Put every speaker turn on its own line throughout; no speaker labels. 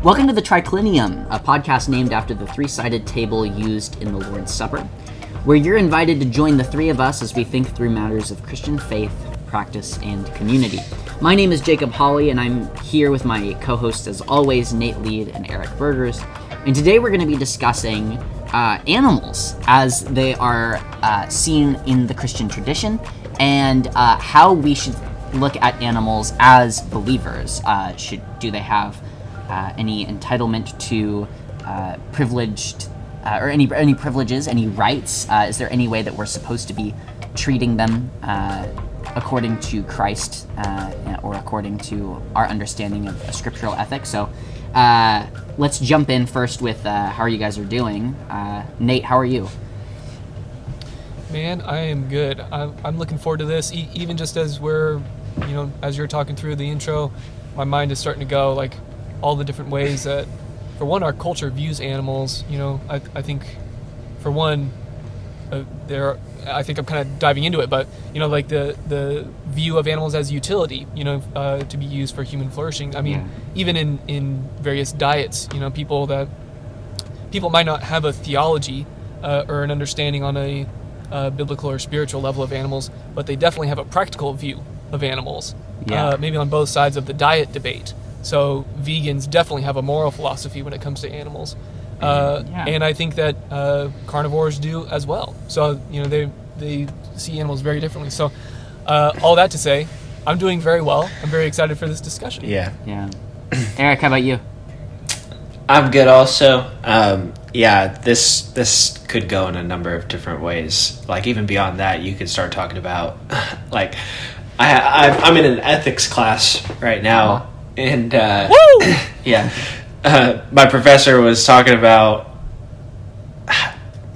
Welcome to the Triclinium, a podcast named after the three-sided table used in the Lord's Supper, where you're invited to join the three of us as we think through matters of Christian faith, practice, and community. My name is Jacob Hawley, and I'm here with my co-hosts, as always, Nate Lead and Eric Bergers. And today we're going to be discussing animals as they are seen in the Christian tradition, and how we should look at animals as believers. Do they have any entitlement to privileged or any privileges, any rights? Is there any way that we're supposed to be treating them according to Christ or according to our understanding of scriptural ethics? So let's jump in first with how you guys are doing. Nate, how are you?
Man, I am good. I'm looking forward to this. Even just as as you're talking through the intro, my mind is starting to go like all the different ways that, for one, our culture views animals. I think, for one, I think I'm kind of diving into it, but like the view of animals as utility, to be used for human flourishing. I mean, even in various diets, people might not have a theology or an understanding on a biblical or spiritual level of animals, but they definitely have a practical view of animals. Maybe on both sides of the diet debate. So vegans definitely have a moral philosophy when it comes to animals. And I think that carnivores do as well. So, they see animals very differently. So all that to say, I'm doing very well. I'm very excited for this discussion.
Yeah. Eric, how about you?
I'm good also. This could go in a number of different ways. Like, even beyond that, you could start talking about, like, I'm in an ethics class right now. And, my professor was talking about,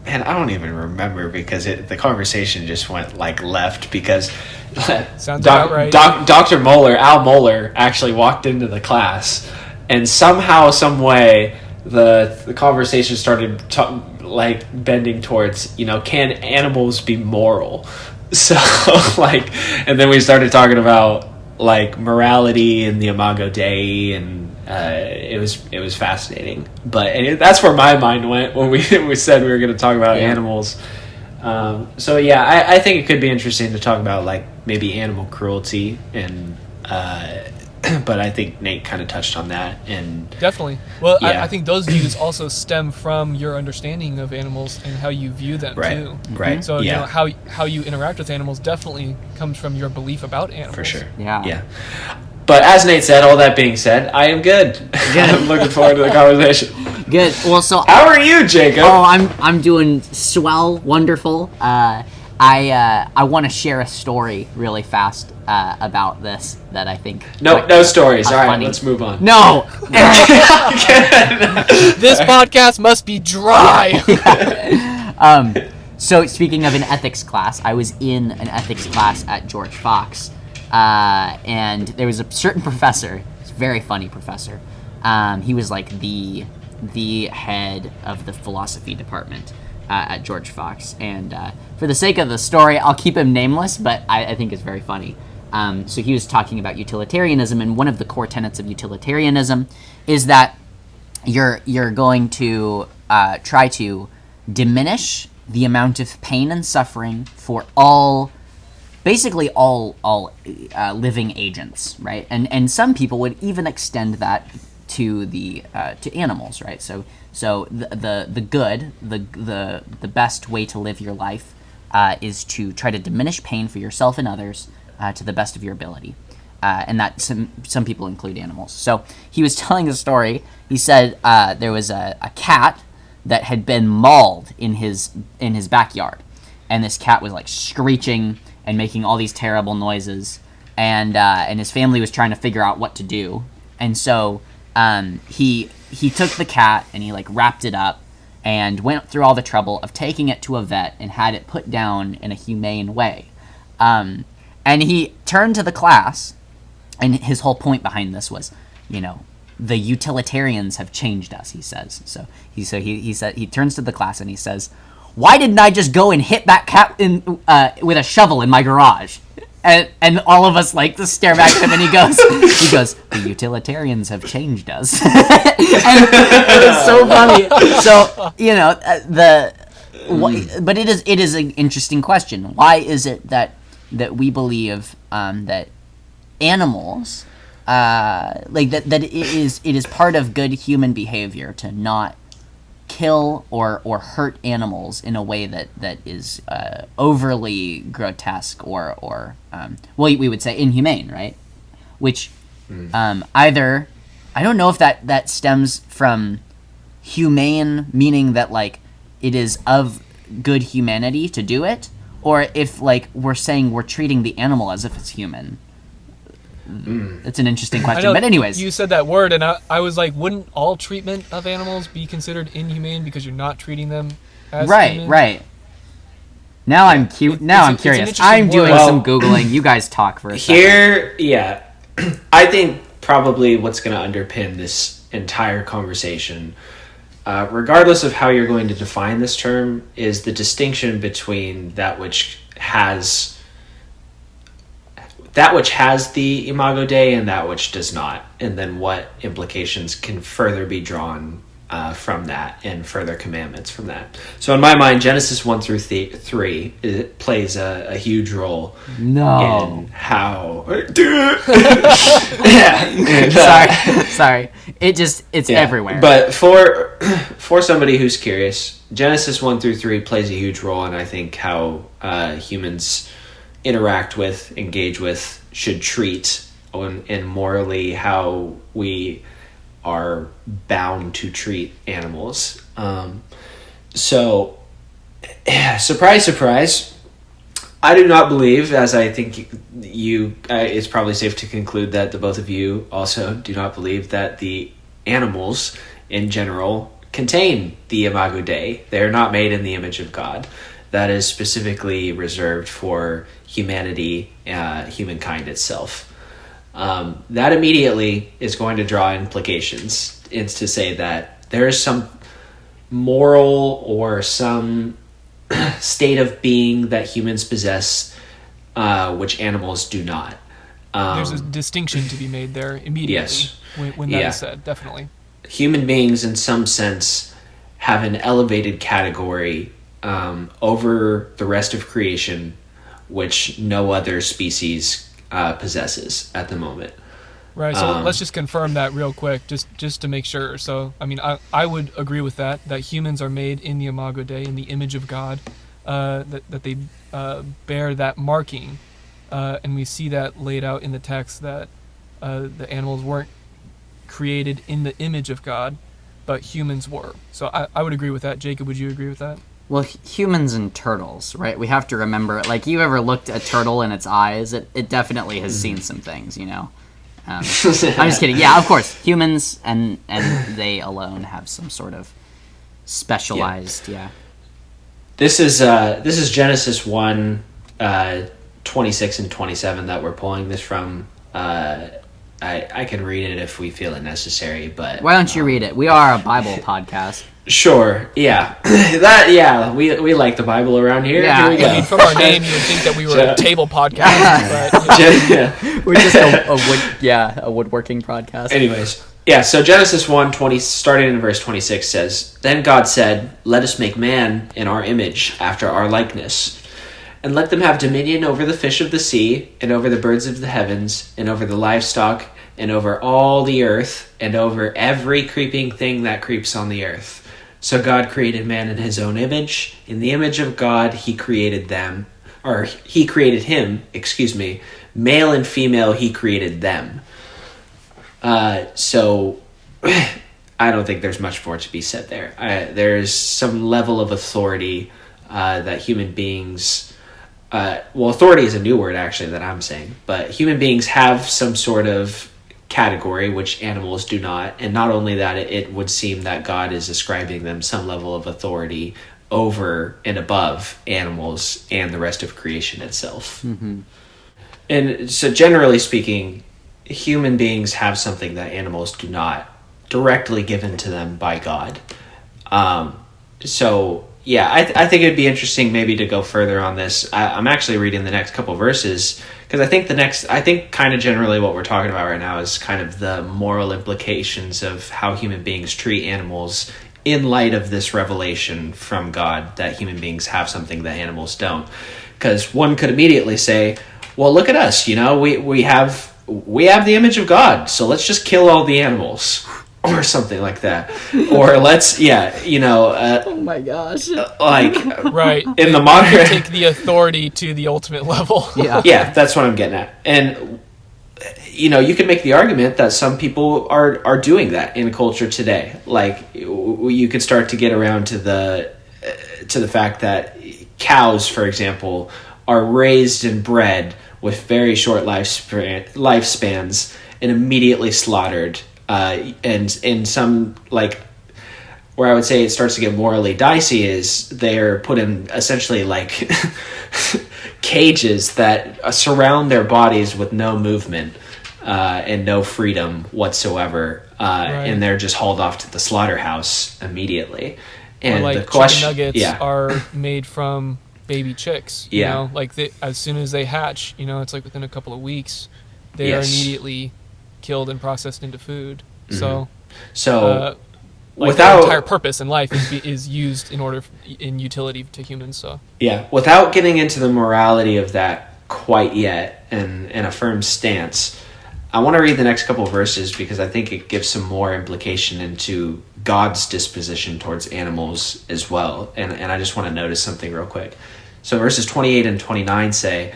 man, I don't even remember because the conversation just went left because
sounds about right.
Dr. Al Mohler actually walked into the class, and somehow, some way, the conversation started bending towards, can animals be moral? So and then we started talking about morality and the Imago Dei, and it was fascinating. But that's where my mind went when we said we were going to talk about animals. I think it could be interesting to talk about maybe animal cruelty, and but I think Nate kind of touched on that. And
definitely. Well, I think those views also stem from your understanding of animals and how you view them too.
Right.
So how you interact with animals definitely comes from your belief about animals.
For sure.
Yeah.
But as Nate said, all that being said, I am good. I'm looking forward to the conversation.
Good. Well, so
how are you, Jacob?
Oh, I'm doing swell, wonderful. I want to share a story really fast about this that I think.
No stories. All right,
funny.
Let's move on.
No.
This podcast must be dry.
So speaking of an ethics class, I was in an ethics class at George Fox, and there was a certain professor. He's a very funny professor. He was the head of the philosophy department at George Fox, and for the sake of the story, I'll keep him nameless, but I think it's very funny. So he was talking about utilitarianism, and one of the core tenets of utilitarianism is that you're going to try to diminish the amount of pain and suffering for basically all living agents, right? And some people would even extend that to to animals, right? So the best way to live your life is to try to diminish pain for yourself and others to the best of your ability, and that some people include animals. So he was telling a story. He said there was a cat that had been mauled in his backyard, and this cat was screeching and making all these terrible noises, and his family was trying to figure out what to do, and so he took the cat and he wrapped it up and went through all the trouble of taking it to a vet and had it put down in a humane way. And he turned to the class, and his whole point behind this was, the utilitarians have changed us, he says. So he said, he turns to the class and he says, "Why didn't I just go and hit that cat with a shovel in my garage?" And all of us like to stare back at him, and he goes, the utilitarians have changed us. And it was so funny. So, you know, but it is an interesting question. Why is it that we believe that animals, like that it is part of good human behavior to not kill or hurt animals in a way that is overly grotesque or we would say inhumane, right? Which either, I don't know if that stems from humane, meaning that like it is of good humanity to do it, or if like we're saying we're treating the animal as if it's human. It's an interesting question, but anyways,
you said that word, and I was like, wouldn't all treatment of animals be considered inhumane because you're not treating them as human?
Right. Now I'm cute. Now I'm curious. I'm doing some googling. You guys talk for a second.
Yeah, I think probably what's going to underpin this entire conversation, regardless of how you're going to define this term, is the distinction between that which has the Imago Dei and that which does not, and then what implications can further be drawn from that and further commandments from that. So in my mind, Genesis 1 through 3 it plays a huge role in how...
Sorry. It's everywhere.
But for somebody who's curious, Genesis 1 through 3 plays a huge role in, I think, how humans interact with, engage with, should treat, and morally how we are bound to treat animals. So, surprise, I do not believe, as I think it's probably safe to conclude that the both of you also do not believe that the animals in general contain the Imago Dei. They are not made in the image of God. That is specifically reserved for humanity, humankind itself. That immediately is going to draw implications. It's to say that there is some moral or some state of being that humans possess, which animals do not.
There's a distinction to be made there immediately.
Yes.
When that is said, definitely.
Human beings, in some sense, have an elevated category over the rest of creation, which no other species possesses at the moment.
Right, so let's just confirm that real quick, just to make sure. So, I mean, I would agree with that humans are made in the Imago Dei, in the image of God, that they bear that marking, and we see that laid out in the text that the animals weren't created in the image of God, but humans were. So I would agree with that. Jacob, would you agree with that?
Well, humans and turtles, right? We have to remember, like, you ever looked at a turtle in its eyes? It definitely has seen some things, you know? I'm just kidding. Yeah, of course. Humans and they alone have some sort of specialized,
This is Genesis 1, 26 and 27 that we're pulling this from. I can read it if we feel it necessary, but...
Why don't you read it? We are a Bible podcast.
Sure, yeah. We like the Bible around here.
Yeah.
Here we go.
I mean, from our name, you would think that we were a table podcast, but...
We're just a woodworking podcast.
Anyways, so Genesis 1:20, starting in verse 26, says, "Then God said, 'Let us make man in our image, after our likeness, and let them have dominion over the fish of the sea, and over the birds of the heavens, and over the livestock, and over all the earth, and over every creeping thing that creeps on the earth.' So God created man in his own image. In the image of God, he created him, male and female, he created them." So I don't think there's much more to be said there. There's some level of authority that human beings... authority is a new word, actually, that I'm saying. But human beings have some sort of category, which animals do not. And not only that, it would seem that God is ascribing them some level of authority over and above animals and the rest of creation itself. Mm-hmm. And so generally speaking, human beings have something that animals do not, directly given to them by God. I think it'd be interesting maybe to go further on this. I'm actually reading the next couple verses because I think kind of generally what we're talking about right now is kind of the moral implications of how human beings treat animals in light of this revelation from God that human beings have something that animals don't. Because one could immediately say, well, look at us, you know, we have the image of God, so let's just kill all the animals. Or something like that. Or let's,
oh my gosh.
Like,
Right.
in the modern...
Take the authority to the ultimate level.
Yeah.
Yeah, that's what I'm getting at. And, you can make the argument that some people are doing that in culture today. Like, you could start to get around to the fact that cows, for example, are raised and bred with very short lifespans and immediately slaughtered. And in some, like, where I would say it starts to get morally dicey is they're put in essentially like cages that surround their bodies with no movement and no freedom whatsoever, and they're just hauled off to the slaughterhouse immediately. And
or like
the question,
chicken nuggets are made from baby chicks. You know, like as soon as they hatch, it's like within a couple of weeks, they are immediately killed and processed into food.
Mm-hmm.
So like
without
their entire purpose in life is used in utility to humans. So
without getting into the morality of that quite yet and a firm stance, I want to read the next couple of verses because I think it gives some more implication into God's disposition towards animals as well. And I just want to notice something real quick. So verses 28 and 29 say,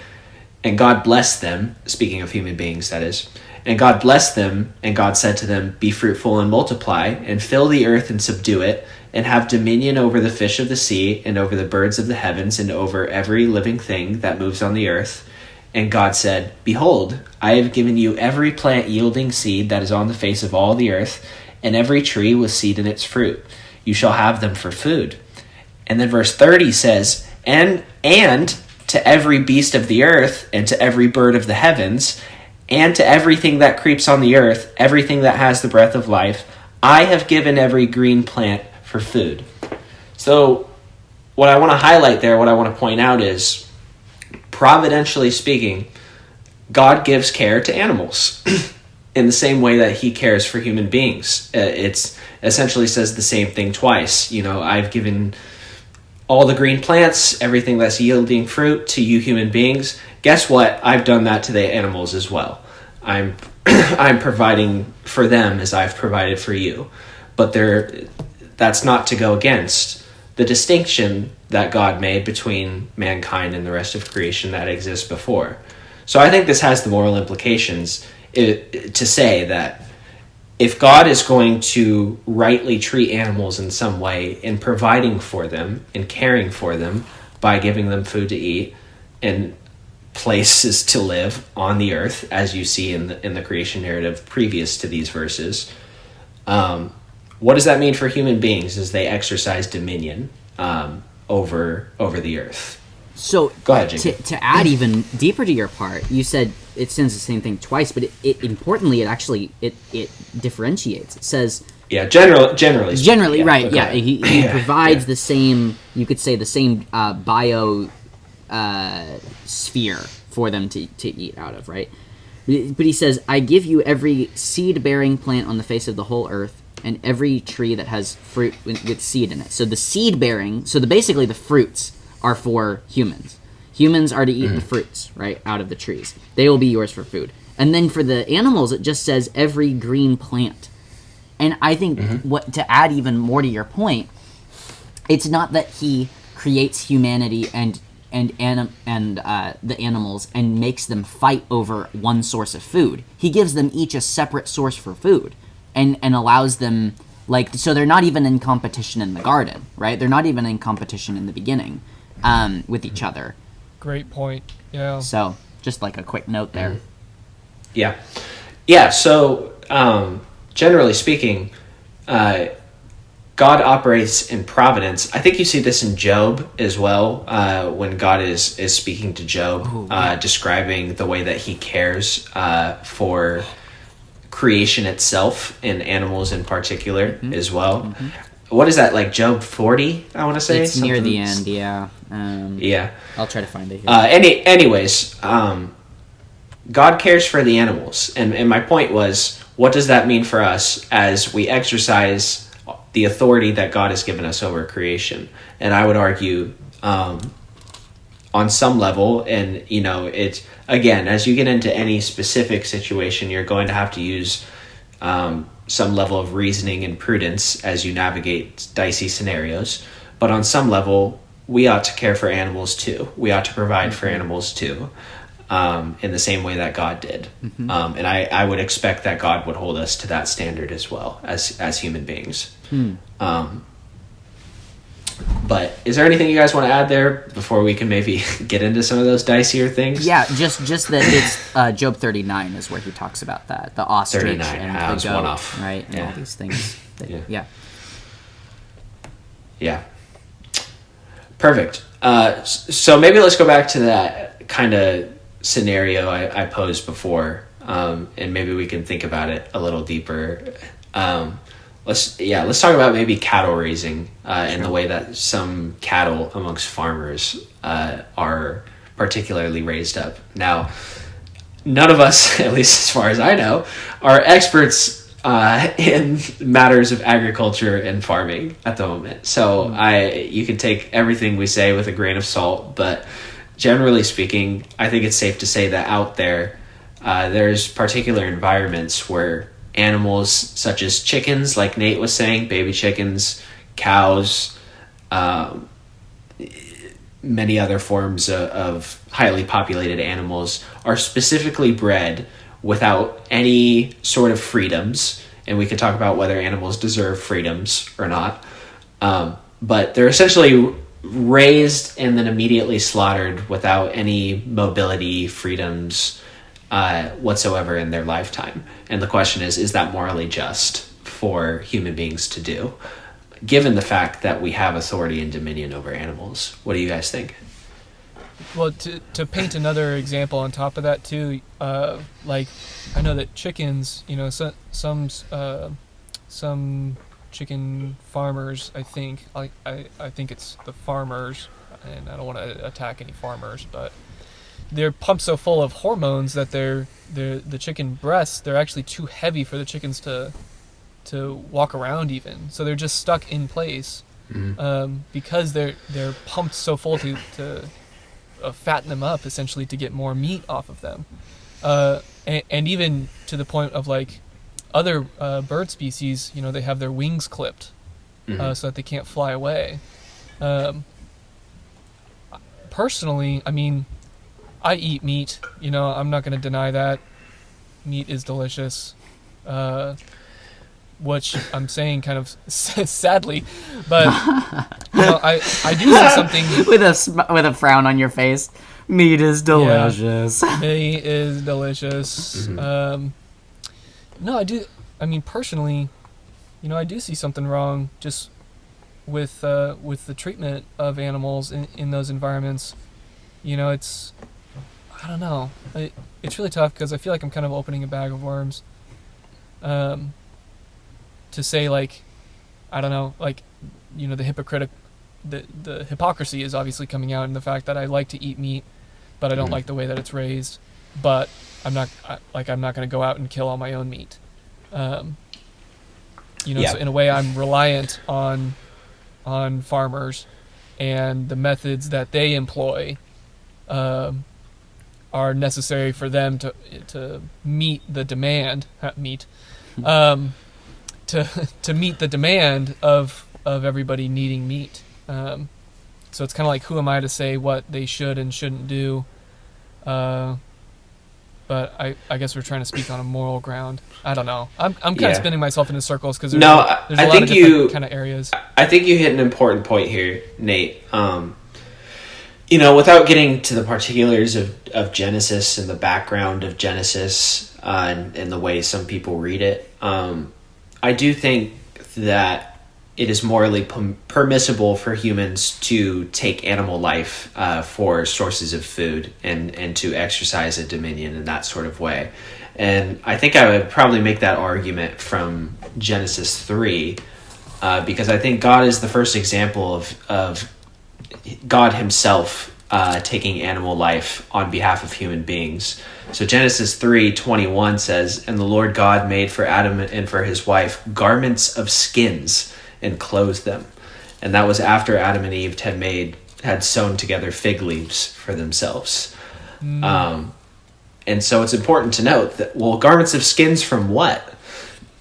"And God blessed them," speaking of human beings, that is, "and God blessed them, and God said to them, Be fruitful and multiply, and fill the earth and subdue it, and have dominion over the fish of the sea, and over the birds of the heavens, and over every living thing that moves on the earth. And God said, Behold, I have given you every plant yielding seed that is on the face of all the earth, and every tree with seed in its fruit. You shall have them for food." And then verse 30 says, And to every beast of the earth, and to every bird of the heavens, and to everything that creeps on the earth, everything that has the breath of life, I have given every green plant for food. So what I want to highlight there, what I want to point out is, providentially speaking, God gives care to animals in the same way that he cares for human beings. It's essentially says the same thing twice. I've given all the green plants, everything that's yielding fruit to you human beings. Guess what? I've done that to the animals as well. I'm providing for them as I've provided for you. But that's not to go against the distinction that God made between mankind and the rest of creation that exists before. So I think this has the moral implications to say that if God is going to rightly treat animals in some way in providing for them and caring for them by giving them food to eat and places to live on the earth, as you see in the creation narrative previous to these verses, what does that mean for human beings as they exercise dominion over the earth?
So
go ahead, Jamie.
To add even deeper to your part, you said it says the same thing twice, but it importantly it differentiates. It says
generally
yeah, right.
Okay.
Yeah, he provides the same, you could say the same bio sphere for them to eat out of, right? But he says, I give you every seed-bearing plant on the face of the whole earth, and every tree that has fruit with seed in it. So the seed-bearing, basically the fruits are for humans. Humans are to eat the fruits, right, out of the trees. They will be yours for food. And then for the animals, it just says every green plant. And I think what to add even more to your point, it's not that he creates humanity and the animals and makes them fight over one source of food. He gives them each a separate source for food and allows them, so they're not even in competition in the garden, right? They're not even in competition in the beginning with each other.
Great point. Yeah.
So just like a quick note there.
Yeah. So generally speaking, God operates in providence. I think you see this in Job as well, when God is speaking to Job, describing the way that he cares for creation itself and animals in particular as well. What is that, like Job 40, I want to say?
It's near the end, yeah.
Yeah.
I'll try to find it here.
Anyways, God cares for the animals. And my point was, what does that mean for us as we exercise the authority that God has given us over creation? And I would argue, on some level, and it's, again, as you get into any specific situation, you're going to have to use some level of reasoning and prudence as you navigate dicey scenarios. But on some level, we ought to care for animals too. We ought to provide for animals too, in the same way that God did. And I would expect that God would hold us to that standard as well as human beings. But is there anything you guys want to add there before we can maybe get into some of those dicier things?
Yeah, just that it's Job 39 is where he talks about that, the ostrich
39,
and the goat,
one off.
right? And
Yeah.
all these things.
Yeah. Perfect. So maybe let's go back to that kind of scenario I posed before, and maybe we can think about it a little deeper. Let's talk about maybe cattle raising and the way that some cattle amongst farmers are particularly raised up. Now, none of us, at least as far as I know, are experts in matters of agriculture and farming at the moment. So you can take everything we say with a grain of salt, but generally speaking, I think it's safe to say that out there, there's particular environments where animals such as chickens, like Nate was saying, baby chickens, cows, many other forms of highly populated animals are specifically bred without any sort of freedoms. And we could talk about whether animals deserve freedoms or not. But they're essentially raised and then immediately slaughtered without any mobility, freedoms, whatsoever in their lifetime. And the question is that morally just for human beings to do, given the fact that we have authority and dominion over animals? What do you guys think?
Well, to paint another example on top of that too, like I know that chickens, some chicken farmers, I think it's the farmers, and I don't want to attack any farmers, but they're pumped so full of hormones that the chicken breasts, they're actually too heavy for the chickens to walk around even. So they're just stuck in place because they're pumped so full to fatten them up, essentially, to get more meat off of them. And even to the point of like other bird species, they have their wings clipped so that they can't fly away. Personally, I mean, I eat meat, I'm not going to deny that. Meat is delicious, which I'm saying kind of sadly, but I do see something
with a frown on your face. Meat is delicious.
Yeah, meat is delicious. No, I do. I mean, personally, I do see something wrong just with the treatment of animals in those environments. It's, I don't know. It's really tough because I feel like I'm kind of opening a bag of worms. To say, like, I don't know, like, the hypocrisy is obviously coming out in the fact that I like to eat meat, but I don't like the way that it's raised. But I'm not going to go out and kill all my own meat. So in a way, I'm reliant on farmers, and the methods that they employ are necessary for them to meet the demand. To meet the demand of everybody needing meat. So it's kind of like, who am I to say what they should and shouldn't do? But I guess we're trying to speak on a moral ground. I don't know. I'm kind of spinning myself into circles because there's a lot of different kind of areas.
I think you hit an important point here, Nate. Without getting to the particulars of Genesis and the background of Genesis and the way some people read it, I do think that it is morally permissible for humans to take animal life for sources of food and to exercise a dominion in that sort of way. And I think I would probably make that argument from Genesis 3 because I think God is the first example of God himself taking animal life on behalf of human beings. So Genesis 3:21 says, "And the Lord God made for Adam and for his wife garments of skins and clothed them." And that was after Adam and Eve had sewn together fig leaves for themselves. And so it's important to note that, well, garments of skins from what?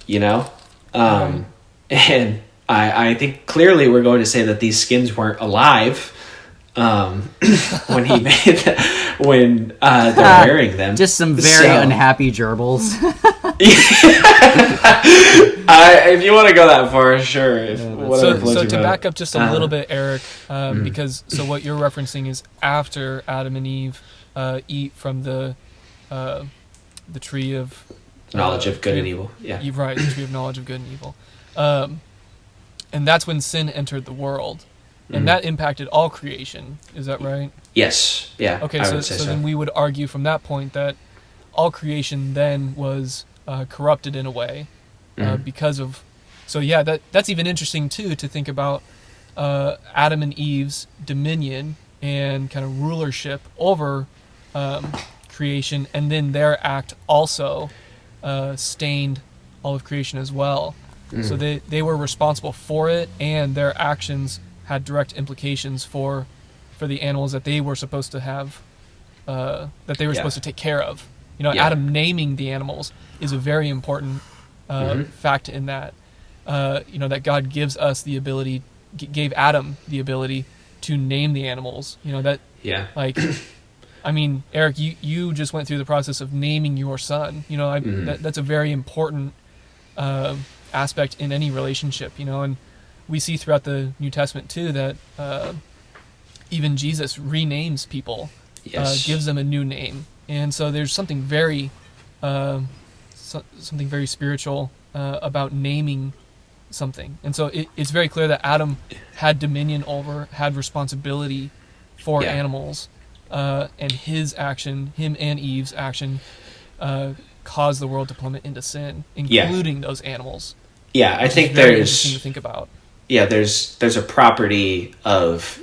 You know? And I think clearly we're going to say that these skins weren't alive when he made when they're wearing them.
Just some very unhappy gerbils.
If you want to go that far, sure.
So to back up just a little bit, Eric, because what you're referencing is after Adam and Eve eat from the tree of
knowledge of good and evil. Yeah,
you're right. The tree of knowledge of good and evil, and that's when sin entered the world. And that impacted all creation. Is that right?
Yes. Yeah.
Okay, so then we would argue from that point that all creation then was corrupted in a way because of... So yeah, that's even interesting too, to think about Adam and Eve's dominion and kind of rulership over creation, and then their act also stained all of creation as well. So they were responsible for it, and their actions had direct implications for the animals that they were supposed to have, that they were supposed to take care of. You know, Adam naming the animals is a very important fact in that. You know, that God gives us the ability, gave Adam the ability to name the animals. You know, that, like, I mean, Eric, you just went through the process of naming your son. You know, that's a very important aspect in any relationship, you know, and we see throughout the New Testament too that even Jesus renames people, gives them a new name, and so there's something very spiritual about naming something, and so it's very clear that Adam had dominion over, had responsibility for animals, and his action, him and Eve's action, caused the world to plummet into sin, including those animals.
Yeah, I think
very interesting to think about.
Yeah, there's a property of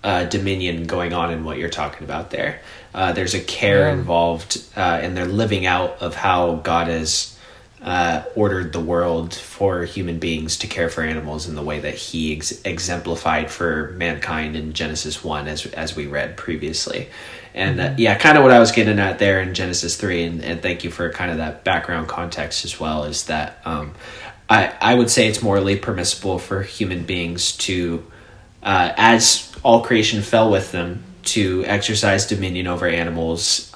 dominion going on in what you're talking about there. There's a care involved, and they're living out of how God has ordered the world for human beings to care for animals in the way that he exemplified for mankind in Genesis 1, as we read previously. And kind of what I was getting at there in Genesis 3, and thank you for kind of that background context as well, is that I would say it's morally permissible for human beings to, as all creation fell with them, to exercise dominion over animals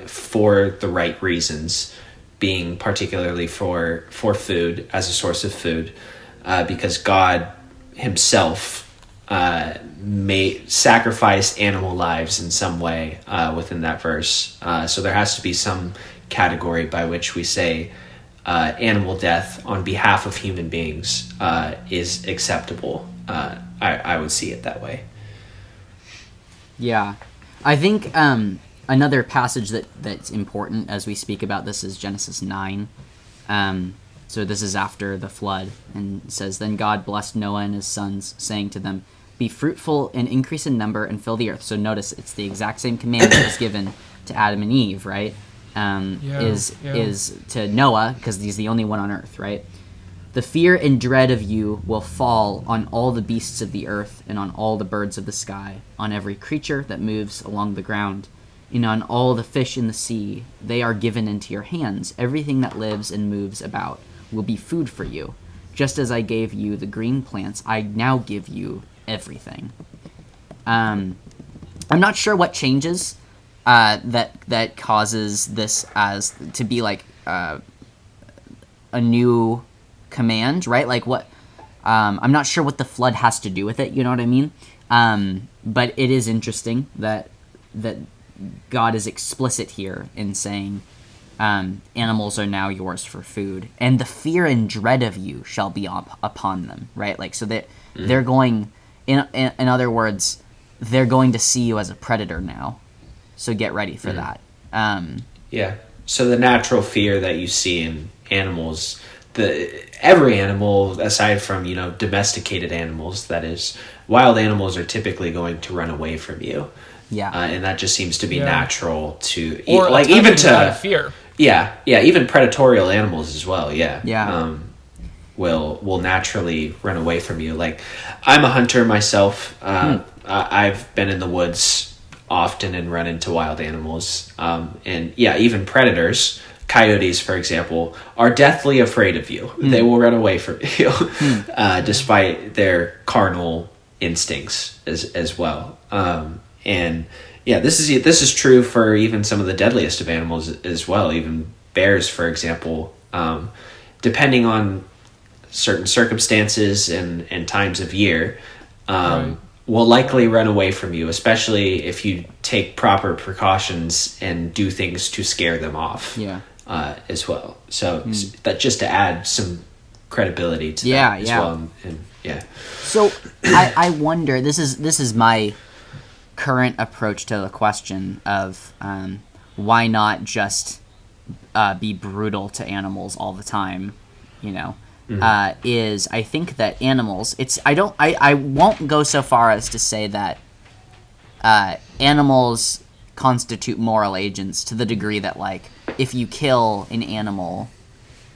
for the right reasons, being particularly for food, as a source of food, because God himself sacrificed animal lives in some way within that verse. So there has to be some category by which we say animal death on behalf of human beings is acceptable. I would see it that way.
Yeah. I think another passage that's important as we speak about this is Genesis 9. So this is after the flood, and it says, "Then God blessed Noah and his sons, saying to them, 'Be fruitful and increase in number and fill the earth.'" So notice it's the exact same command that was given to Adam and Eve, right? Is to Noah, because he's the only one on earth, right? "The fear and dread of you will fall on all the beasts of the earth and on all the birds of the sky, on every creature that moves along the ground, and on all the fish in the sea. They are given into your hands. Everything that lives and moves about will be food for you. Just as I gave you the green plants, I now give you everything." I'm not sure what changes that causes this as to be like a new command, right? Like what? I'm not sure what the flood has to do with it. You know what I mean? But it is interesting that God is explicit here in saying animals are now yours for food, and the fear and dread of you shall be upon them, right? Like, so that they're going, in other words, they're going to see you as a predator now. So get ready for that.
So the natural fear that you see in animals every animal aside from domesticated animals, that is, wild animals are typically going to run away from you.
Yeah.
And that just seems to be
Yeah.
natural to
Or
like
attacking
even
out of
to
fear.
even predatorial animals as well.
Yeah.
Will naturally run away from you. Like, I'm a hunter myself. I've been in the woods often and run into wild animals. And even predators, coyotes, for example, are deathly afraid of you. They will run away from you, despite their carnal instincts as well. This is true for even some of the deadliest of animals as well. Even bears, for example, depending on certain circumstances and times of year,
Right.
will likely run away from you, especially if you take proper precautions and do things to scare them off.
Yeah.
As well. So that just to add some credibility to that as well. And
So I wonder. This is my current approach to the question of why not just be brutal to animals all the time. Is I think that animals. I won't go so far as to say that animals constitute moral agents to the degree that, like, if you kill an animal,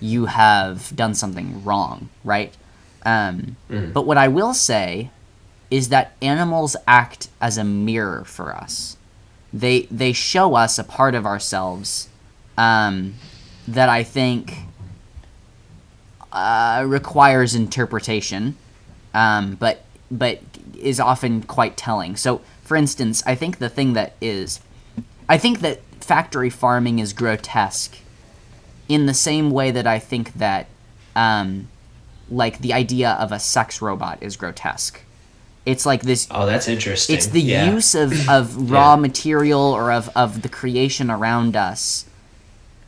you have done something wrong, right? But what I will say is that animals act as a mirror for us. They show us a part of ourselves that I think requires interpretation, but is often quite telling. So, for instance, I think that factory farming is grotesque in the same way that I think that like the idea of a sex robot is grotesque. It's like this.
Oh, that's interesting.
It's the use of raw material or of the creation around us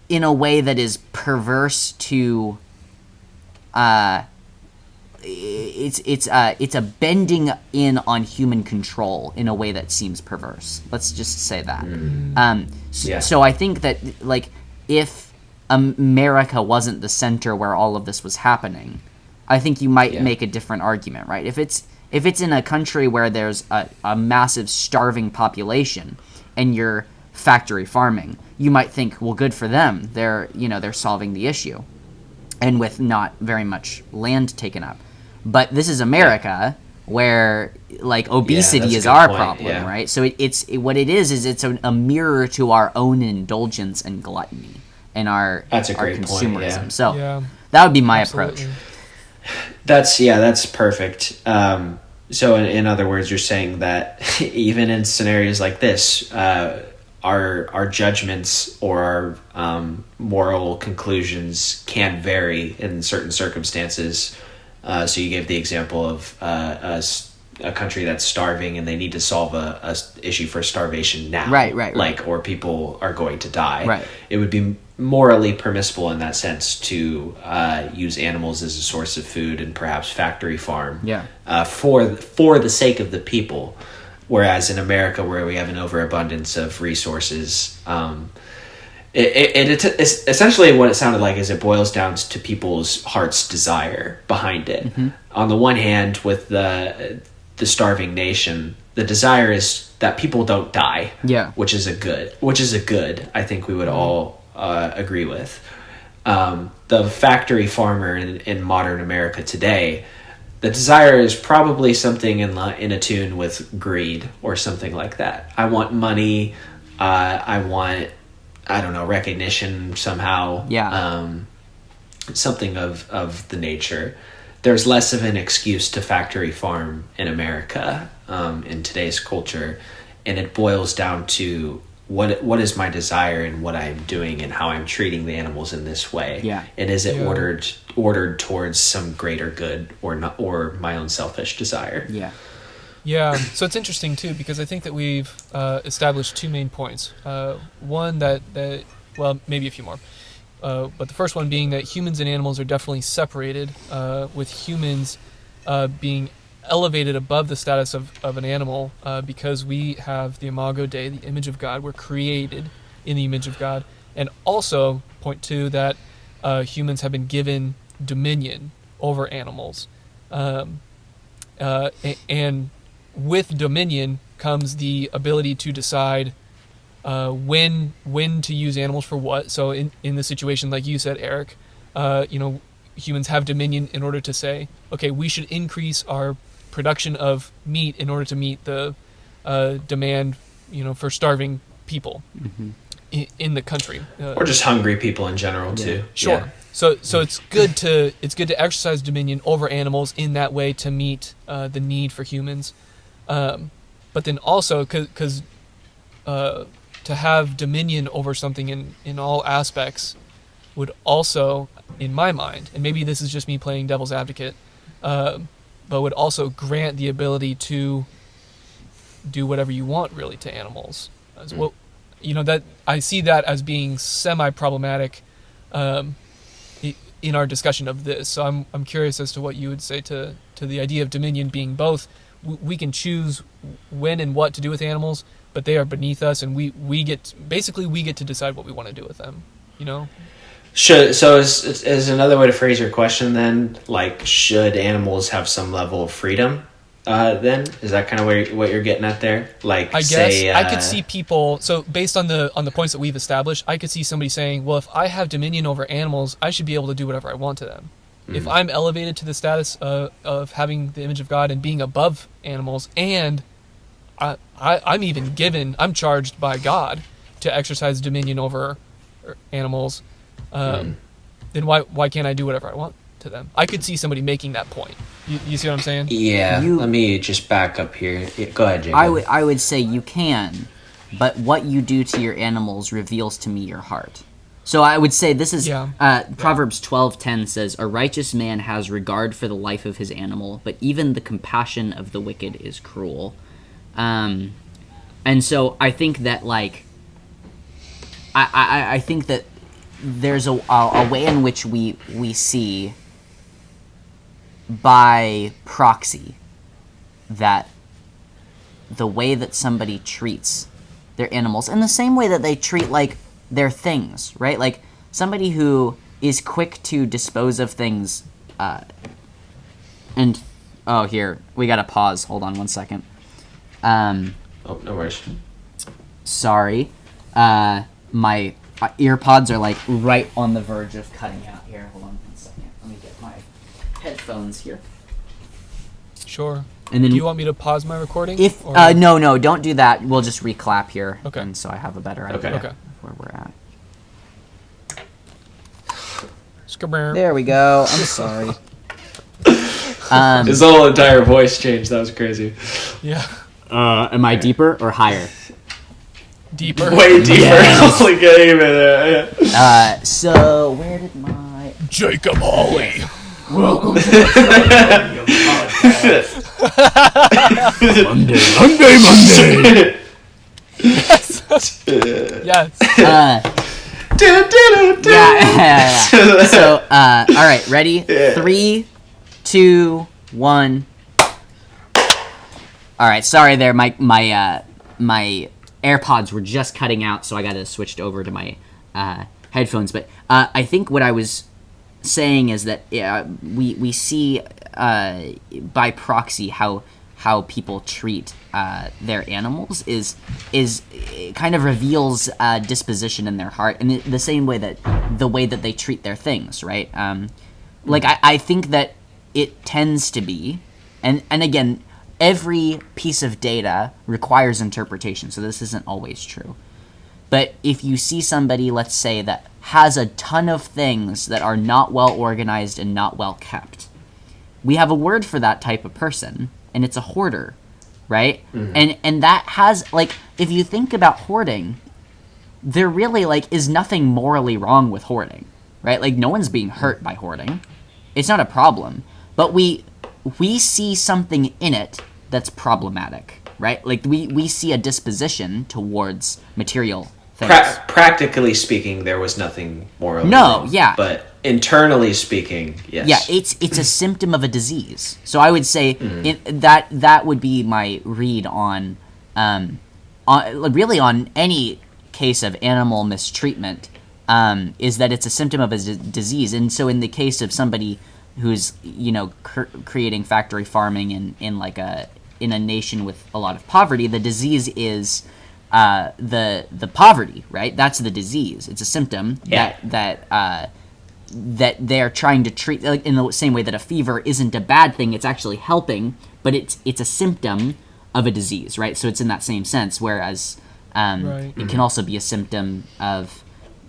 in a way that is perverse to. It's a bending in on human control in a way that seems perverse. Let's just say that. So I think that, like, if America wasn't the center where all of this was happening, I think you might make a different argument, right? If it's in a country where there's a massive starving population and you're factory farming, you might think, well, good for them. They're solving the issue, and with not very much land taken up. But this is America, where, like, obesity is our problem, right? So it's what it is it's a mirror to our own indulgence and gluttony and our consumerism.
Point,
So that would be my approach.
That's perfect. So in other words, you're saying that even in scenarios like this, our judgments or our moral conclusions can vary in certain circumstances. So you gave the example of a country that's starving and they need to solve a issue for starvation now.
Right.
Like, or people are going to die.
Right.
It would be morally permissible in that sense to use animals as a source of food and perhaps factory farm. For the sake of the people. Whereas in America, where we have an overabundance of resources, it's essentially what it sounded like is it boils down to people's heart's desire behind it. Mm-hmm. On the one hand, with the starving nation, the desire is that people don't die. Which is a good. I think we would all agree with. The factory farmer in modern America today, the desire is probably something in attune with greed or something like that. I want money. I want, I don't know, recognition somehow. Something of the nature. There's less of an excuse to factory farm in America in today's culture, and it boils down to what is my desire and what I'm doing and how I'm treating the animals in this way. And is it ordered towards some greater good or not, or my own selfish desire?
So it's interesting too, because I think that we've established two main points. One that well, maybe a few more. But the first one being that humans and animals are definitely separated, with humans being elevated above the status of an animal because we have the Imago Dei, the image of God. We're created in the image of God. And also, point two, that humans have been given dominion over animals, and with dominion comes the ability to decide when to use animals for what. So in the situation like you said, Eric, humans have dominion in order to say, okay, we should increase our production of meat in order to meet the demand, for starving people in the country,
or just hungry people in general too.
Sure.
Yeah.
So it's good to exercise dominion over animals in that way to meet the need for humans, but then also because to have dominion over something in all aspects would also, in my mind, and maybe this is just me playing devil's advocate, but would also grant the ability to do whatever you want really to animals. Well, that I see that as being semi-problematic in our discussion of this. So I'm curious as to what you would say to the idea of dominion being both. We can choose when and what to do with animals, but they are beneath us, and we get to decide what we want to do with them.
Is another way to phrase your question then, like, should animals have some level of freedom? Then is that kind of what you're getting at there? Like,
I guess I could see people. So based on the points that we've established, I could see somebody saying, "Well, if I have dominion over animals, I should be able to do whatever I want to them." Mm-hmm. If I'm elevated to the status of having the image of God and being above animals, and I'm charged by God to exercise dominion over animals, then why can't I do whatever I want to them? I could see somebody making that point. You see what I'm saying?
Yeah. Let me just back up here. Go ahead, Jacob.
I would say you can, but what you do to your animals reveals to me your heart. So I would say this is Proverbs 12:10 says, "A righteous man has regard for the life of his animal, but even the compassion of the wicked is cruel." And so I think that I think that there's a way in which we see by proxy that the way that somebody treats their animals, in the same way that they treat their things, right? Like somebody who is quick to dispose of things, here we gotta pause. Hold on 1 second.
No worries.
Sorry, my earpods are right on the verge of cutting out here. Hold on 1 second. Let me get my headphones here.
Sure.
And then
do you want me to pause my recording?
No, don't do that. We'll just reclap here.
Okay.
And so I have a better idea
Okay.
of where we're at.
Skabber.
There we go. I'm sorry.
His whole entire voice changed. That was crazy.
Yeah.
Am I deeper or higher?
Deeper.
Way deeper.
Yes.
Holy yeah.
So where did my
Jacob Hawley?
welcome to Monday.
Yes. Yes.
Yeah. So all right, ready? 3, 2, 1. All right, sorry there. My AirPods were just cutting out, so I got to switch over to my headphones. But I think what I was saying is that we see by proxy how people treat their animals is it kind of reveals disposition in their heart, in the same way that the way that they treat their things, right? I think that it tends to be, and again, every piece of data requires interpretation, so this isn't always true. But if you see somebody, let's say, that has a ton of things that are not well organized and not well kept, we have a word for that type of person, and it's a hoarder, right? Mm-hmm. And that has, if you think about hoarding, there really, is nothing morally wrong with hoarding, right? No one's being hurt by hoarding. It's not a problem. But we see something in it that's problematic, right? We see a disposition towards material things.
Practically speaking, there was nothing morally
wrong. Yeah.
But internally speaking, yes.
Yeah, it's a symptom of a disease. So I would say that would be my read on any case of animal mistreatment. is that it's a symptom of a disease. And so in the case of somebody who's creating factory farming in a nation with a lot of poverty, the disease is the poverty, right? That's the disease. It's a symptom that they're trying to treat, like, in the same way that a fever isn't a bad thing. It's actually helping, but it's a symptom of a disease, right? So it's in that same sense. Whereas it can also be a symptom of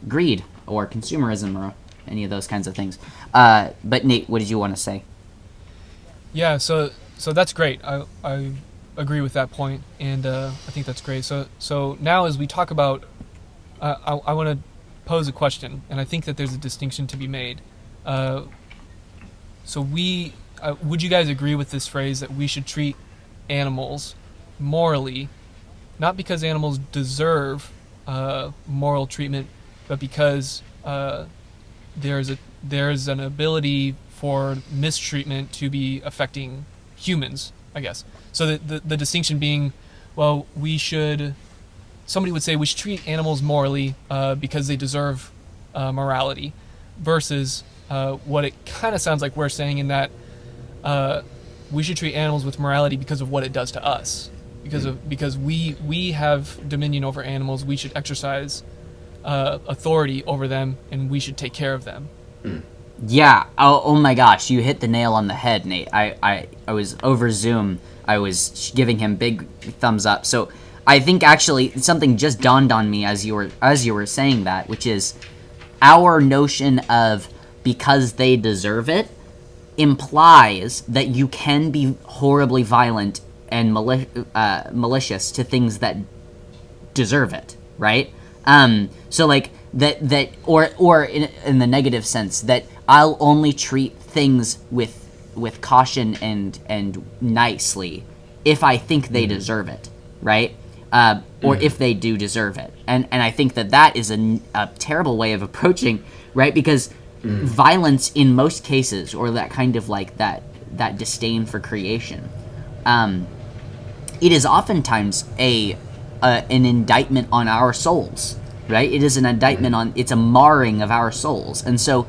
greed or consumerism or any of those kinds of things. But Nate, what did you want to say?
Yeah, so that's great. I agree with that point, and I think that's great. So now as we talk about, I want to pose a question, and I think that there's a distinction to be made. So would you guys agree with this phrase that we should treat animals morally, not because animals deserve moral treatment, but because there's an ability for mistreatment to be affecting humans, I guess. So the distinction being, well, somebody would say we should treat animals morally because they deserve morality, versus what it kind of sounds like we're saying in that we should treat animals with morality because of what it does to us. Because we have dominion over animals, we should exercise authority over them, and we should take care of them.
Yeah. Oh my gosh, you hit the nail on the head, Nate. I was over Zoom. I was giving him big thumbs up. So I think actually something just dawned on me as you were saying that, which is our notion of because they deserve it implies that you can be horribly violent and malicious to things that deserve it, right? So like that or in the negative sense, that I'll only treat things with caution and nicely if I think they deserve it, right? Or if they do deserve it. And I think that is a terrible way of approaching, right? Because violence in most cases, or that kind of like that disdain for creation, it is oftentimes an indictment on our souls, right? It is an indictment it's a marring of our souls. And so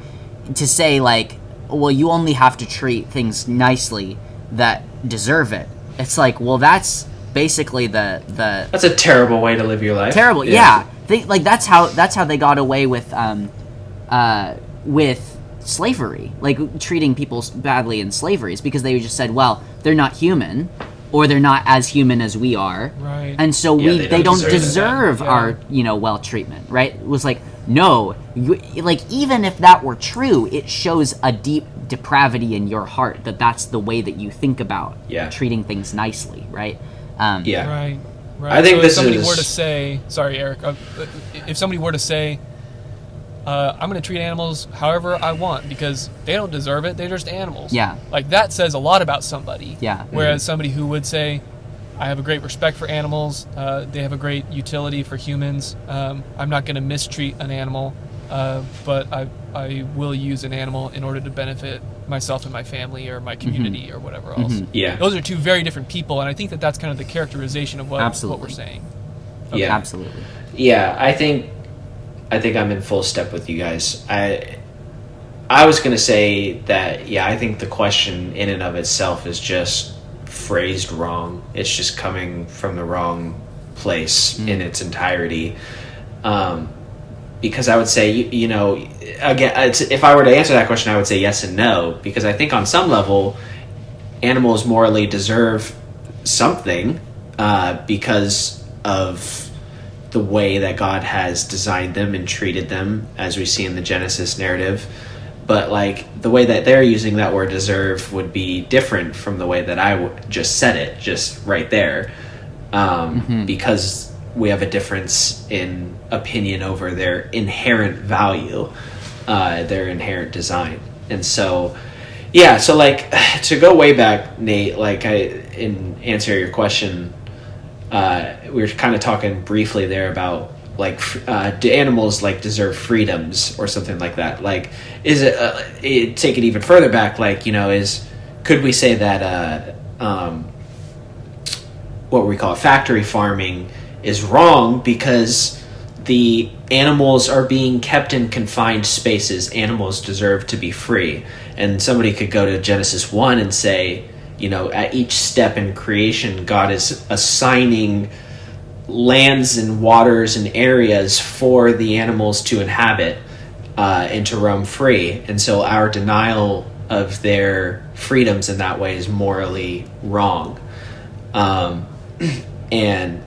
to say like, well, you only have to treat things nicely that deserve it, it's like, well, that's basically that's
a terrible way to live your life.
Terrible, yeah. That's how they got away with slavery, like treating people badly in slavery, is because they just said, well, they're not human, or they're not as human as we are,
right?
And so they don't deserve our well treatment, right? It was like, no, like even if that were true, it shows a deep depravity in your heart that's the way that you think about treating things nicely, right?
Right.
I think
so if somebody were to say, sorry, Eric, if somebody were to say, I'm going to treat animals however I want because they don't deserve it, they're just animals. Yeah. Like, that says a lot about somebody. Yeah. Whereas somebody who would say, I have a great respect for animals, they have a great utility for humans, I'm not going to mistreat an animal, but I will use an animal in order to benefit myself and my family or my community or whatever else. Yeah. Those are two very different people, and I think that's kind of the characterization of what we're saying.
Okay. Yeah. Absolutely.
Yeah, I think I'm in full step with you guys. I was going to say that, I think the question in and of itself is just phrased wrong. It's just coming from the wrong place in its entirety. Because I would say, again, if I were to answer that question, I would say yes and no, because I think on some level, animals morally deserve something because of the way that God has designed them and treated them, as we see in the Genesis narrative. But like the way that they're using that word deserve would be different from the way that I just said it, just right there, because we have a difference in opinion over their inherent value, their inherent design. And so, so like to go way back, Nate, like in answer your question, we were kind of talking briefly there about like do animals like deserve freedoms or something like that? Like, is it take it even further back? Like, could we say that what we call factory farming is wrong because the animals are being kept in confined spaces. Animals deserve to be free. And somebody could go to Genesis 1 and say, at each step in creation, God is assigning lands and waters and areas for the animals to inhabit and to roam free. And so our denial of their freedoms in that way is morally wrong. And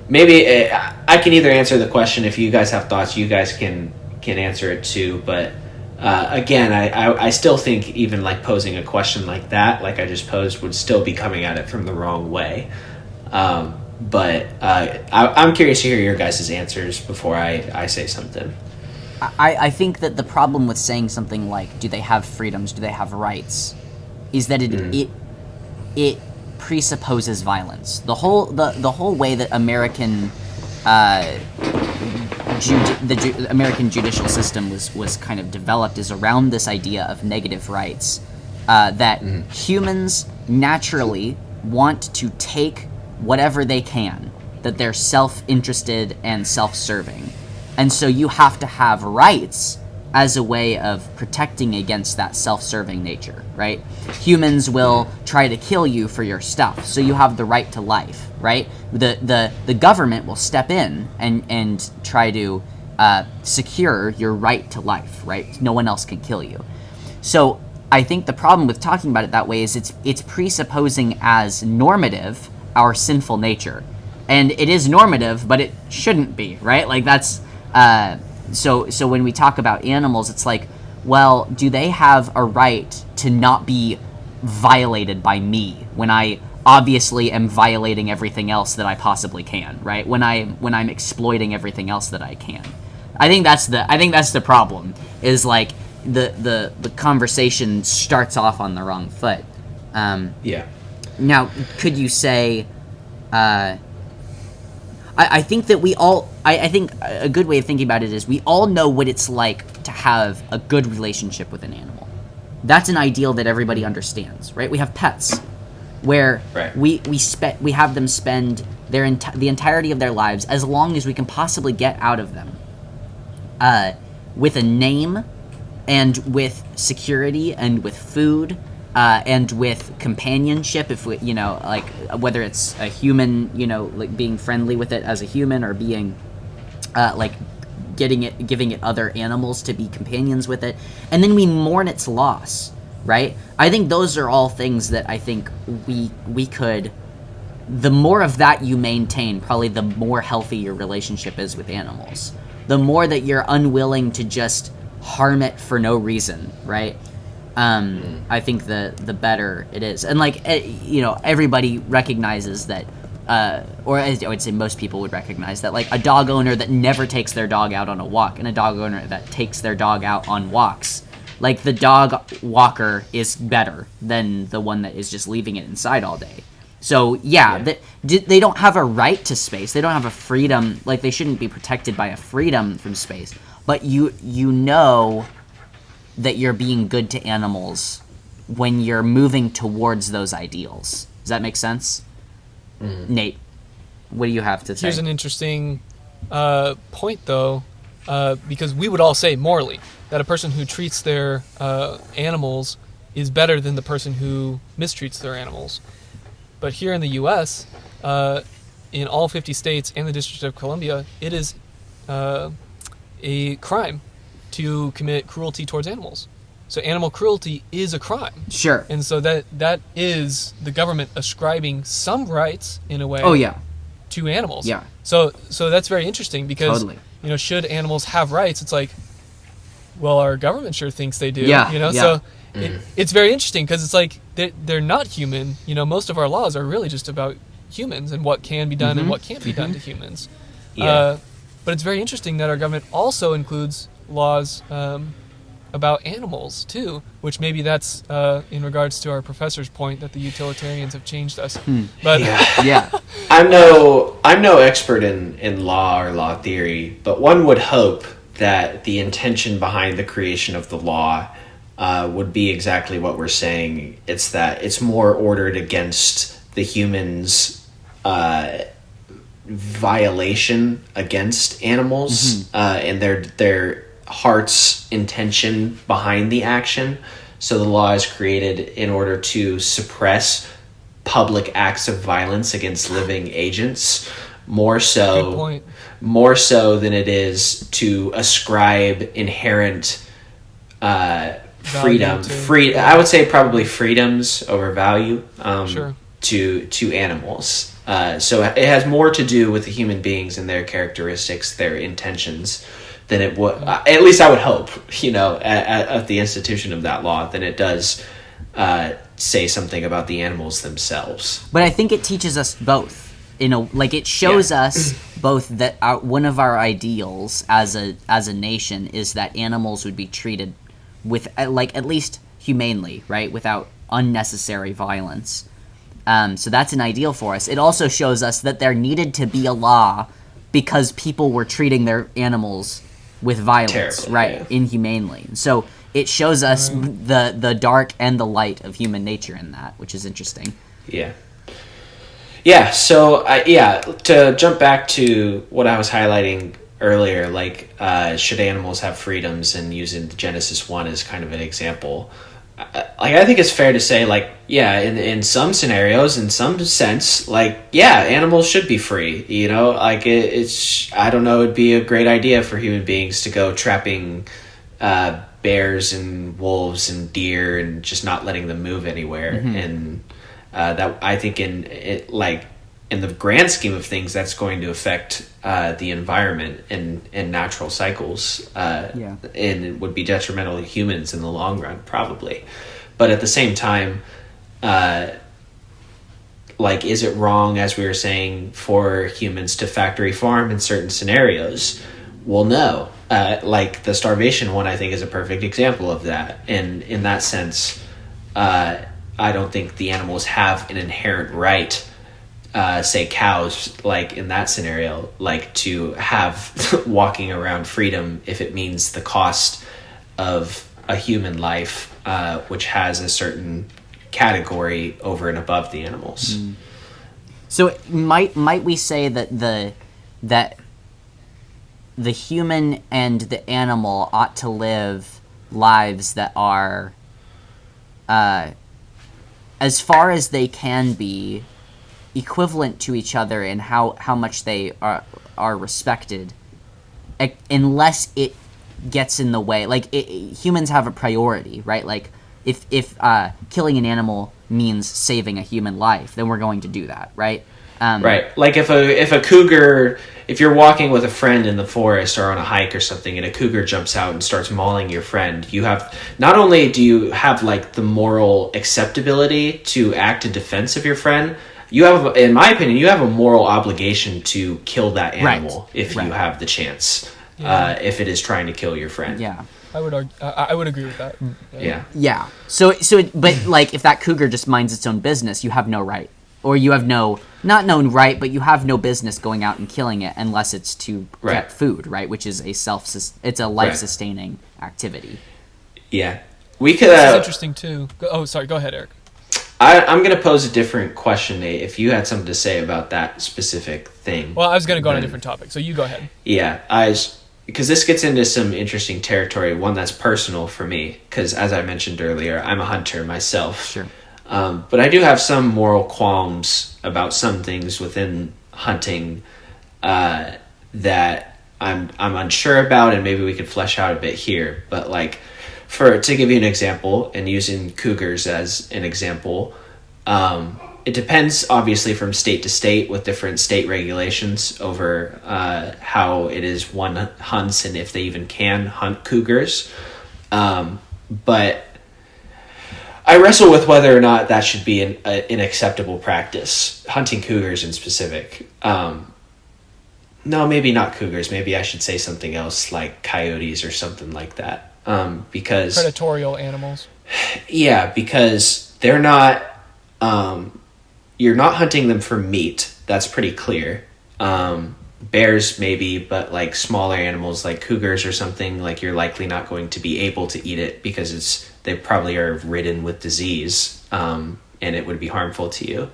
maybe I can either answer the question. If you guys have thoughts, you guys can answer it too. But again, I still think even like posing a question like that, like I just posed, would still be coming at it from the wrong way. But I'm curious to hear your guys' answers before I say something.
I think that the problem with saying something like, do they have freedoms, do they have rights, is that it presupposes violence. The whole way that American the American judicial system was kind of developed is around this idea of negative rights, that humans naturally want to take whatever they can, that they're self-interested and self-serving. And so you have to have rights as a way of protecting against that self-serving nature, right? Humans will try to kill you for your stuff, so you have the right to life, right? The government will step in and try to secure your right to life, right? No one else can kill you. So I think the problem with talking about it that way is it's presupposing as normative our sinful nature. And it is normative, but it shouldn't be, right? Like that's... So when we talk about animals, it's like, well, do they have a right to not be violated by me when I obviously am violating everything else that I possibly can, right? When I'm exploiting everything else that I can. I think that's the problem, is like the conversation starts off on the wrong foot.
Yeah.
Now, could you say, I think that we all... I think a good way of thinking about it is we all know what it's like to have a good relationship with an animal. That's an ideal that everybody understands, right? We have pets, where
right.
we have them spend the entirety of their lives, as long as we can possibly get out of them, with a name, and with security, and with food, and with companionship, if we, like whether it's a human, like being friendly with it as a human, or being, like giving it other animals to be companions with it, and then we mourn its loss, right? I think those are all things that I think we could. The more of that you maintain, probably the more healthy your relationship is with animals. The more that you're unwilling to just harm it for no reason, right? I think the better it is. And like, everybody recognizes that, or I would say most people would recognize that, like a dog owner that never takes their dog out on a walk and a dog owner that takes their dog out on walks, like the dog walker is better than the one that is just leaving it inside all day. So they don't have a right to space. They don't have a freedom. Like, they shouldn't be protected by a freedom from space. But you know that you're being good to animals when you're moving towards those ideals. Does that make sense? Mm-hmm. Nate, what do you have to say?
Here's an interesting point, though, because we would all say morally that a person who treats their animals is better than the person who mistreats their animals. But here in the U.S., in all 50 states and the District of Columbia, it is a crime to commit cruelty towards animals. So animal cruelty is a crime.
Sure.
And so that is the government ascribing some rights, in a way, to animals.
Yeah.
So that's very interesting, because
totally.
Should animals have rights? It's like, well, our government sure thinks they do.
Yeah.
So it's very interesting, because it's like they're not human. Most of our laws are really just about humans and what can be done and what can't be done to humans.
Yeah.
But it's very interesting that our government also includes laws about animals too, which maybe that's in regards to our professor's point that the utilitarians have changed us. But
yeah.
I'm no expert in law or law theory, but one would hope that the intention behind the creation of the law would be exactly what we're saying. It's that it's more ordered against the humans violation against animals and their heart's intention behind the action. So the law is created in order to suppress public acts of violence against living agents, more
Good
so
point.
than it is to ascribe inherent freedom.
to-
I would say probably freedoms over value
Sure.
to animals. So it has more to do with the human beings and their characteristics, their intentions, than it would. At least I would hope, at the institution of that law, than it does say something about the animals themselves.
But I think it teaches us both. It shows us both that one of our ideals as a nation is that animals would be treated with at least humanely, right, without unnecessary violence. So that's an ideal for us. It also shows us that there needed to be a law because people were treating their animals with violence,
Terribly,
right,
yeah.
inhumanely. So it shows us the dark and the light of human nature in that, which is interesting.
Yeah. Yeah, so, to jump back to what I was highlighting earlier, should animals have freedoms, and using Genesis 1 as kind of an example, I think it's fair to say, in some scenarios, in some sense, animals should be free, it's, I don't know, it'd be a great idea for human beings to go trapping bears and wolves and deer and just not letting them move anywhere, and that I think in the grand scheme of things, that's going to affect the environment and natural cycles, and it would be detrimental to humans in the long run, probably. But at the same time, is it wrong, as we were saying, for humans to factory farm in certain scenarios? Well, no. The starvation one, I think, is a perfect example of that. And in that sense, I don't think the animals have an inherent right, say cows, in that scenario, to have walking around freedom if it means the cost of a human life, which has a certain category over and above the animals.
So might we say that the human and the animal ought to live lives that are, as far as they can be, equivalent to each other in how much they are respected, unless it gets in the way. Humans have a priority, right? If killing an animal means saving a human life, then we're going to do that, right?
Right. If a cougar, if you're walking with a friend in the forest or on a hike or something, and a cougar jumps out and starts mauling your friend, you have, not only do you have the moral acceptability to act in defense of your friend, you have, in my opinion, you have a moral obligation to kill that animal if you have the chance. If it is trying to kill your friend.
Yeah.
I would agree with that.
Yeah.
Yeah. But if that cougar just minds its own business, you have no right. Or you have not known right, but you have no business going out and killing it unless it's to get food, right? Which is it's a life-sustaining activity.
Yeah. We could.
This is interesting too. Go ahead, Eric.
I'm going to pose a different question, Nate, if you had something to say about that specific thing.
Well, I was going to go on a different topic, so you go ahead.
Yeah, because this gets into some interesting territory, one that's personal for me, because as I mentioned earlier, I'm a hunter myself.
Sure.
But I do have some moral qualms about some things within hunting that I'm unsure about, and maybe we could flesh out a bit here. But to give you an example, and using cougars as an example, it depends obviously from state to state with different state regulations over how it is one hunts and if they even can hunt cougars. But I wrestle with whether or not that should be an acceptable practice, hunting cougars in specific. No, maybe not cougars. Maybe I should say something else like coyotes or something like that. Because
predatorial animals.
Yeah, because they're not. You're not hunting them for meat. That's pretty clear. Bears maybe, but smaller animals like cougars or something, you're likely not going to be able to eat it because they probably are ridden with disease, and it would be harmful to you.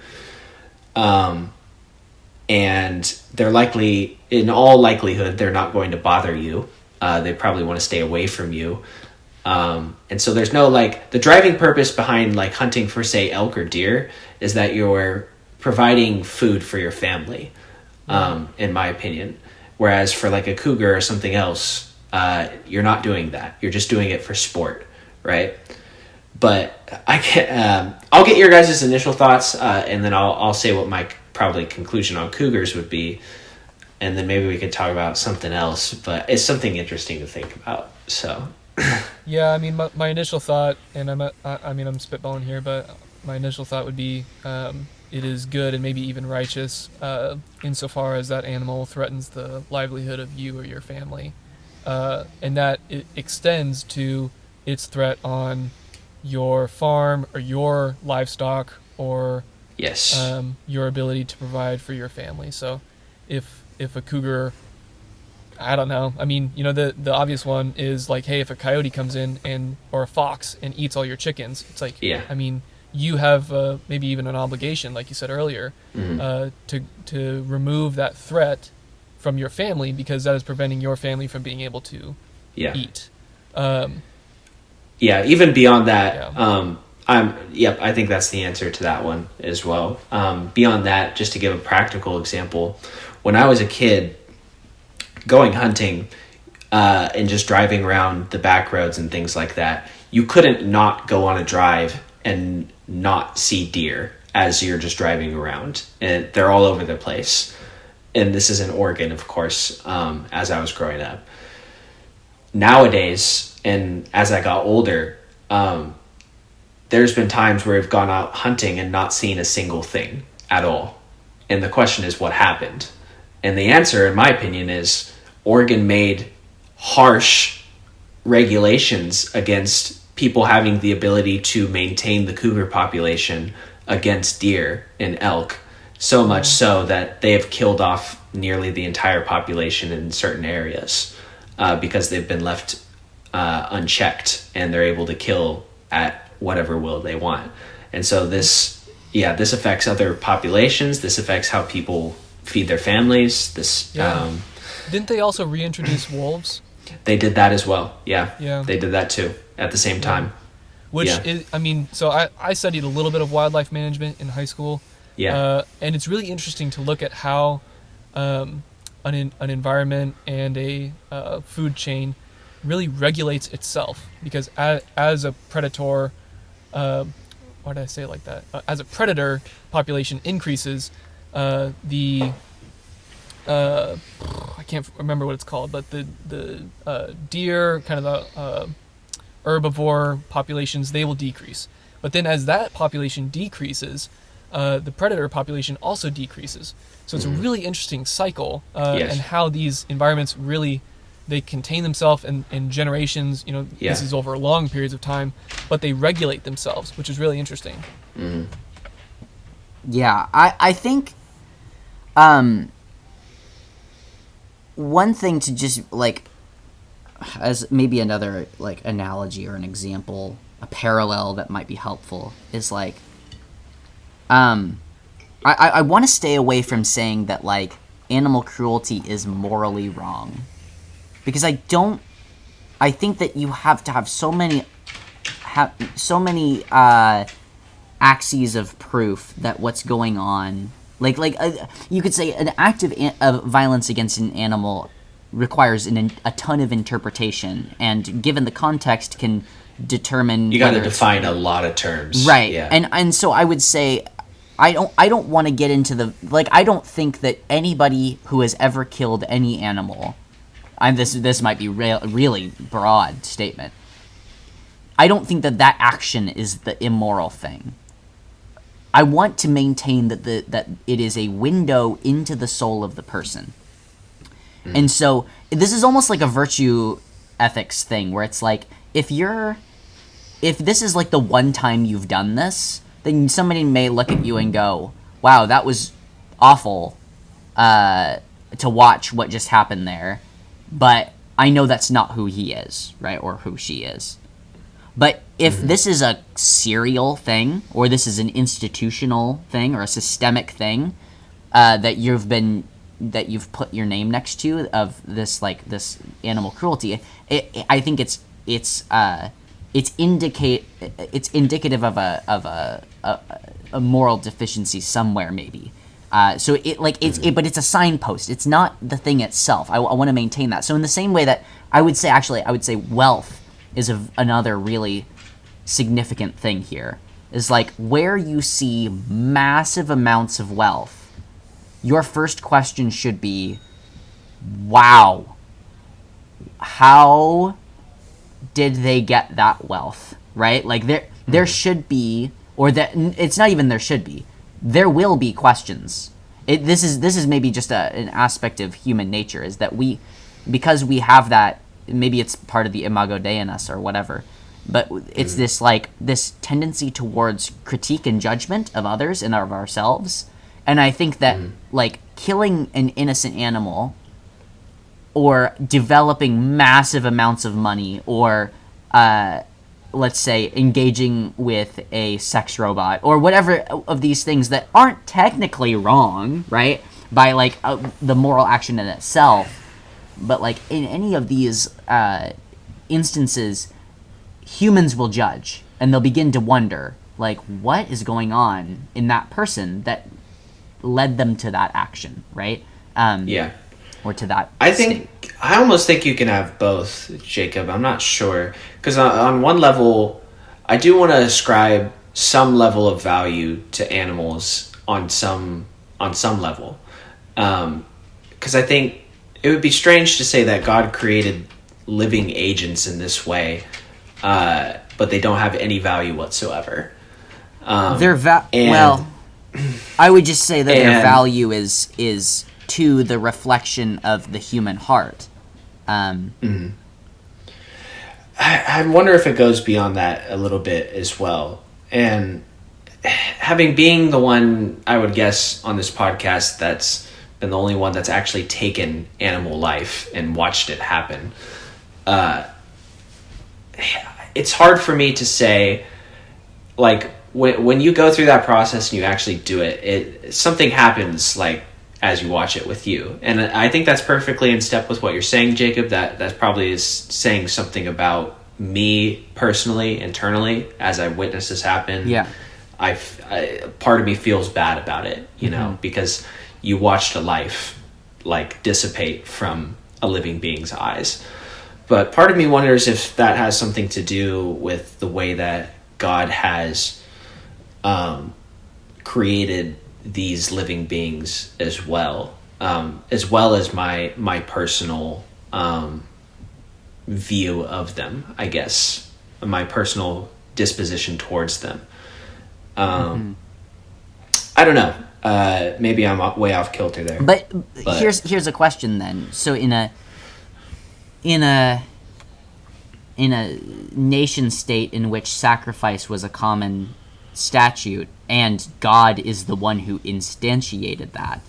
and they're likely, in all likelihood, they're not going to bother you. They probably want to stay away from you. And so there's no, like, the driving purpose behind, like, hunting for, say, elk or deer is that you're providing food for your family, in my opinion. Whereas for, like, a cougar or something else, you're not doing that. You're just doing it for sport, right? But I'll get your guys' initial thoughts, and then I'll say what my probably conclusion on cougars would be, and then maybe we could talk about something else. But it's something interesting to think about. So,
Yeah, I mean, my initial thought, and I'm spitballing here, but my initial thought would be it is good and maybe even righteous insofar as that animal threatens the livelihood of you or your family, and that it extends to its threat on your farm or your livestock or
yes,
your ability to provide for your family. So if a cougar, I don't know, I mean, the obvious one is like, hey, if a coyote comes in or a fox and eats all your chickens, it's like,
yeah.
I mean, you have maybe even an obligation, like you said earlier, to remove that threat from your family, because that is preventing your family from being able to eat.
Yeah, even beyond that,
Yeah.
I think that's the answer to that one as well. Beyond that, just to give a practical example, when I was a kid, going hunting and just driving around the back roads and things like that, you couldn't not go on a drive and not see deer as you're just driving around. And they're all over the place. And this is in Oregon, of course, as I was growing up. Nowadays, and as I got older, there's been times where I've gone out hunting and not seen a single thing at all. And the question is, what happened? And the answer, in my opinion, is Oregon made harsh regulations against people having the ability to maintain the cougar population against deer and elk, so much so that they have killed off nearly the entire population in certain areas because they've been left unchecked, and they're able to kill at whatever will they want. And so this affects other populations. This affects how people feed their families.
Didn't they also reintroduce wolves?
They did that as well.
Yeah.
They did that too at the same time.
Which is, I mean, so I studied a little bit of wildlife management in high school.
Yeah.
And it's really interesting to look at how an environment and a food chain really regulates itself, because as a predator, why did I say it like that? As a predator population increases, the I can't remember what it's called, but the deer, kind of the herbivore populations, they will decrease. But then as that population decreases, the predator population also decreases. So it's a really interesting cycle, and how these environments really, they contain themselves in generations, this is over long periods of time, but they regulate themselves, which is really interesting.
Mm-hmm.
Yeah, I think one thing to just, like, as maybe another, like, analogy or an example, a parallel that might be helpful is, like, I want to stay away from saying that, like, animal cruelty is morally wrong. Because I think that you have to have so many axes of proof that what's going on, like you could say an act of violence against an animal requires a ton of interpretation, and given the context can determine.
You got to define a lot of terms,
right?
Yeah.
And so I would say, I don't want to get into I don't think that anybody who has ever killed any animal. This might be really broad statement. I don't think that action is the immoral thing. I want to maintain that that it is a window into the soul of the person. Mm. And so this is almost like a virtue ethics thing, where it's like, if this is like the one time you've done this, then somebody may look at you and go, wow, that was awful to watch what just happened there. But I know that's not who he is, right? Or who she is. But if this is a serial thing, or this is an institutional thing, or a systemic thing, that you've put your name next to, of this this animal cruelty, I think it's indicative of a moral deficiency somewhere, maybe. So but it's a signpost. It's not the thing itself. I want to maintain that. So in the same way that I would say wealth is another really significant thing here, is like where you see massive amounts of wealth, your first question should be, wow, how did they get that wealth, right? Like there should be, or that it's not even there should be, there will be questions. This is maybe just an aspect of human nature, is that because we have that, maybe it's part of the imago Dei in us or whatever, but it's this tendency towards critique and judgment of others and of ourselves. And I think that killing an innocent animal, or developing massive amounts of money, or let's say engaging with a sex robot, or whatever of these things that aren't technically wrong, right, by the moral action in itself, but in any of these instances, humans will judge, and they'll begin to wonder, what is going on in that person that led them to that action, right? Or to that state.
I almost think you can have both, Jacob. I'm not sure, because on one level, I do want to ascribe some level of value to animals on some level, because I think it would be strange to say that God created living agents in this way, but they don't have any value whatsoever.
Well, I would just say that their value is to the reflection of the human heart.
I wonder if it goes beyond that a little bit as well. And being the one, I would guess, on this podcast that's been the only one that's actually taken animal life and watched it happen, it's hard for me to say, when you go through that process and you actually do it, something happens, as you watch it with you. And I think that's perfectly in step with what you're saying, Jacob. That probably is saying something about me personally, internally, as I witness this happen.
Yeah.
Part of me feels bad about it, because you watched a life dissipate from a living being's eyes. But part of me wonders if that has something to do with the way that God has created these living beings as well as my personal view of them, I guess, my personal disposition towards them. I don't know. Maybe I'm way off kilter there.
But here's a question then. So in a nation state in which sacrifice was a common statute, and God is the one who instantiated that,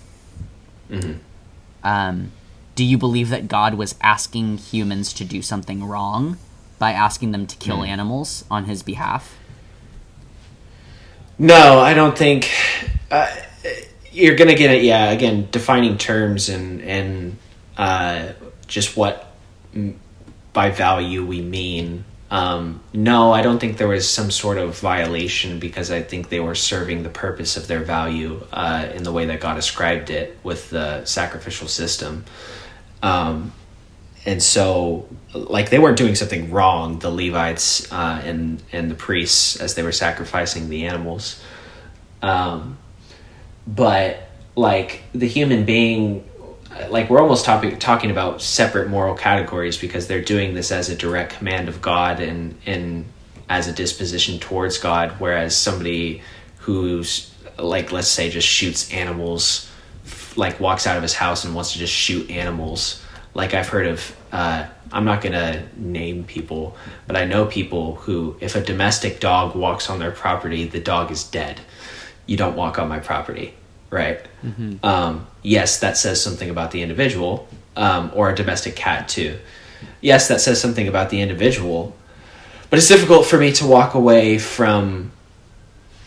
do you believe that God was asking humans to do something wrong by asking them to kill animals on his behalf?
No, I don't think. You're gonna get it. Yeah, again, defining terms and just what by value we mean. No, I don't think there was some sort of violation, because I think they were serving the purpose of their value in the way that God ascribed it with the sacrificial system. And so, they weren't doing something wrong, the Levites and the priests, as they were sacrificing the animals. But the human being, we're almost talking about separate moral categories, because they're doing this as a direct command of God and as a disposition towards God, whereas somebody who's let's say just shoots animals, walks out of his house and wants to just shoot animals. I've heard of, I'm not gonna name people, but I know people who, if a domestic dog walks on their property, the dog is dead. You don't walk on my property, right? Yes, that says something about the individual, or a domestic cat too. Yes, that says something about the individual, but it's difficult for me to walk away from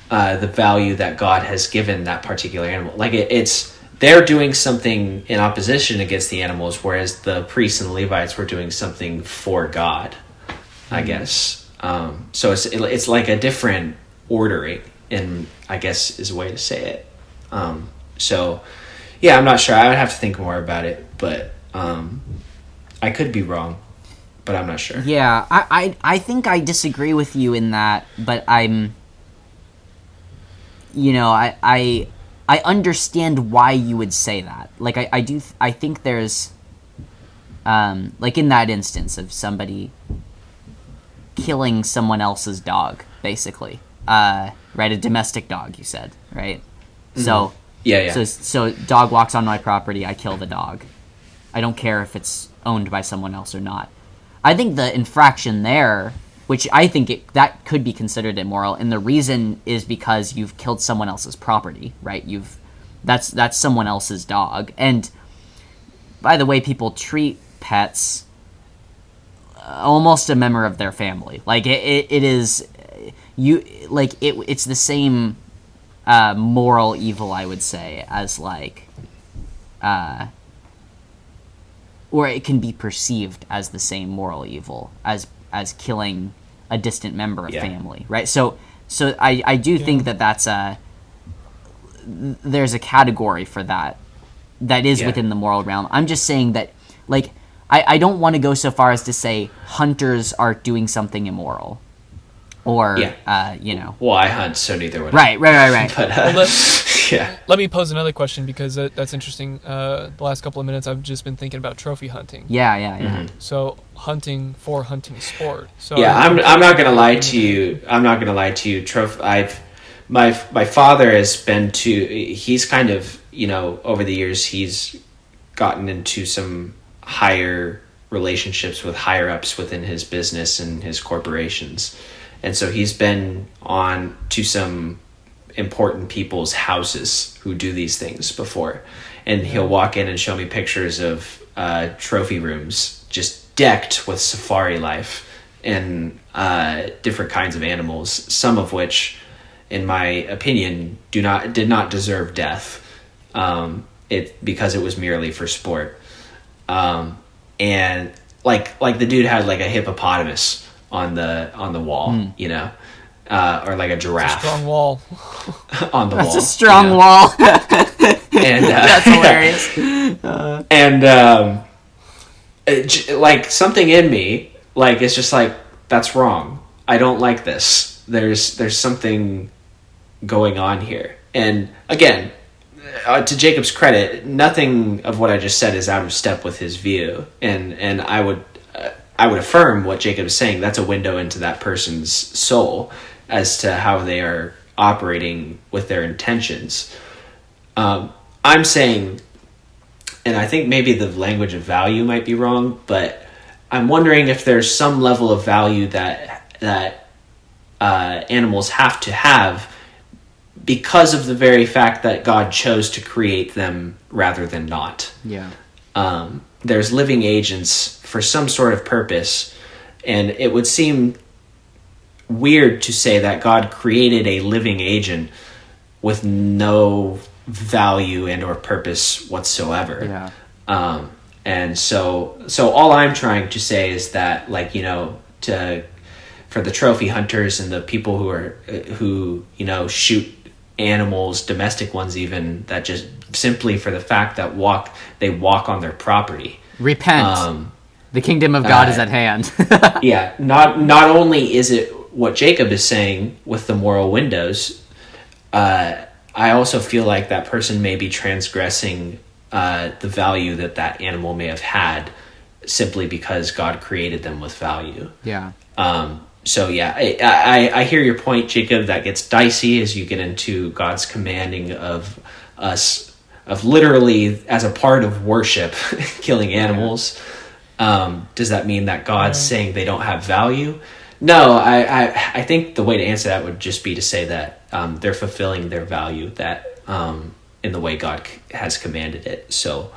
the value that God has given that particular animal. they're doing something in opposition against the animals, whereas the priests and the Levites were doing something for God, I guess. So it's like a different ordering, and I guess is a way to say it. So yeah, I'm not sure. I would have to think more about it, but I could be wrong, but I'm not sure.
Yeah, I think I disagree with you in that, but I'm, I understand why you would say that. Like, I think there's, like in that instance of somebody killing someone else's dog, basically, right? A domestic dog, you said, right?
Mm-hmm.
So,
Yeah.
So dog walks on my property, I kill the dog. I don't care if it's owned by someone else or not. I think the infraction there, which I think that could be considered immoral, and the reason is because you've killed someone else's property, right? That's someone else's dog. And by the way people treat pets, almost a member of their family. Like it is, it's the same moral evil, I would say, as like, or it can be perceived as the same moral evil as killing a distant member of family, right? So I do think that's there's a category for that is within the moral realm. I'm just saying that, like, I don't want to go so far as to say hunters are doing something immoral, or
Well, I hunt, so neither would
I. Right.
But yeah.
Let me pose another question, because that's interesting. The last couple of minutes, I've just been thinking about trophy hunting.
Yeah.
Mm-hmm.
So hunting for hunting sport. So
Yeah, I'm not gonna lie to you. My father has been to. He's kind of, over the years he's gotten into some higher relationships with higher ups within his business and his corporations, and so he's been on to some important people's houses who do these things before, and he'll walk in and show me pictures of trophy rooms just decked with safari life and different kinds of animals, some of which, in my opinion, did not deserve death, because it was merely for sport, and like the dude had like a hippopotamus on the wall, or like a giraffe.
It's a strong wall.
On the wall.
That's a strong wall.
And
that's hilarious.
And like something in me, like, it's just like, that's wrong. I don't like this. There's something going on here. And again, to Jacob's credit, nothing of what I just said is out of step with his view. And I would affirm what Jacob is saying. That's a window into that person's soul as to how they are operating with their intentions. I'm saying, and I think maybe the language of value might be wrong, but I'm wondering if there's some level of value that animals have to have because of the very fact that God chose to create them rather than not.
Yeah.
There's living agents for some sort of purpose, and it would seem weird to say that God created a living agent with no value and or purpose whatsoever.
Yeah.
And so all I'm trying to say is that, like, for the trophy hunters and the people who shoot animals, domestic ones even, that just simply for the fact that they walk on their property.
Repent. The kingdom of God is at hand.
Yeah. Not only is it what Jacob is saying with the moral windows, I also feel like that person may be transgressing the value that animal may have had simply because God created them with value.
Yeah.
So yeah, I hear your point, Jacob. That gets dicey as you get into God's commanding of us, of literally as a part of worship, killing animals. Does that mean that God's saying they don't have value? No, I think the way to answer that would just be to say that they're fulfilling their value in the way God has commanded it. So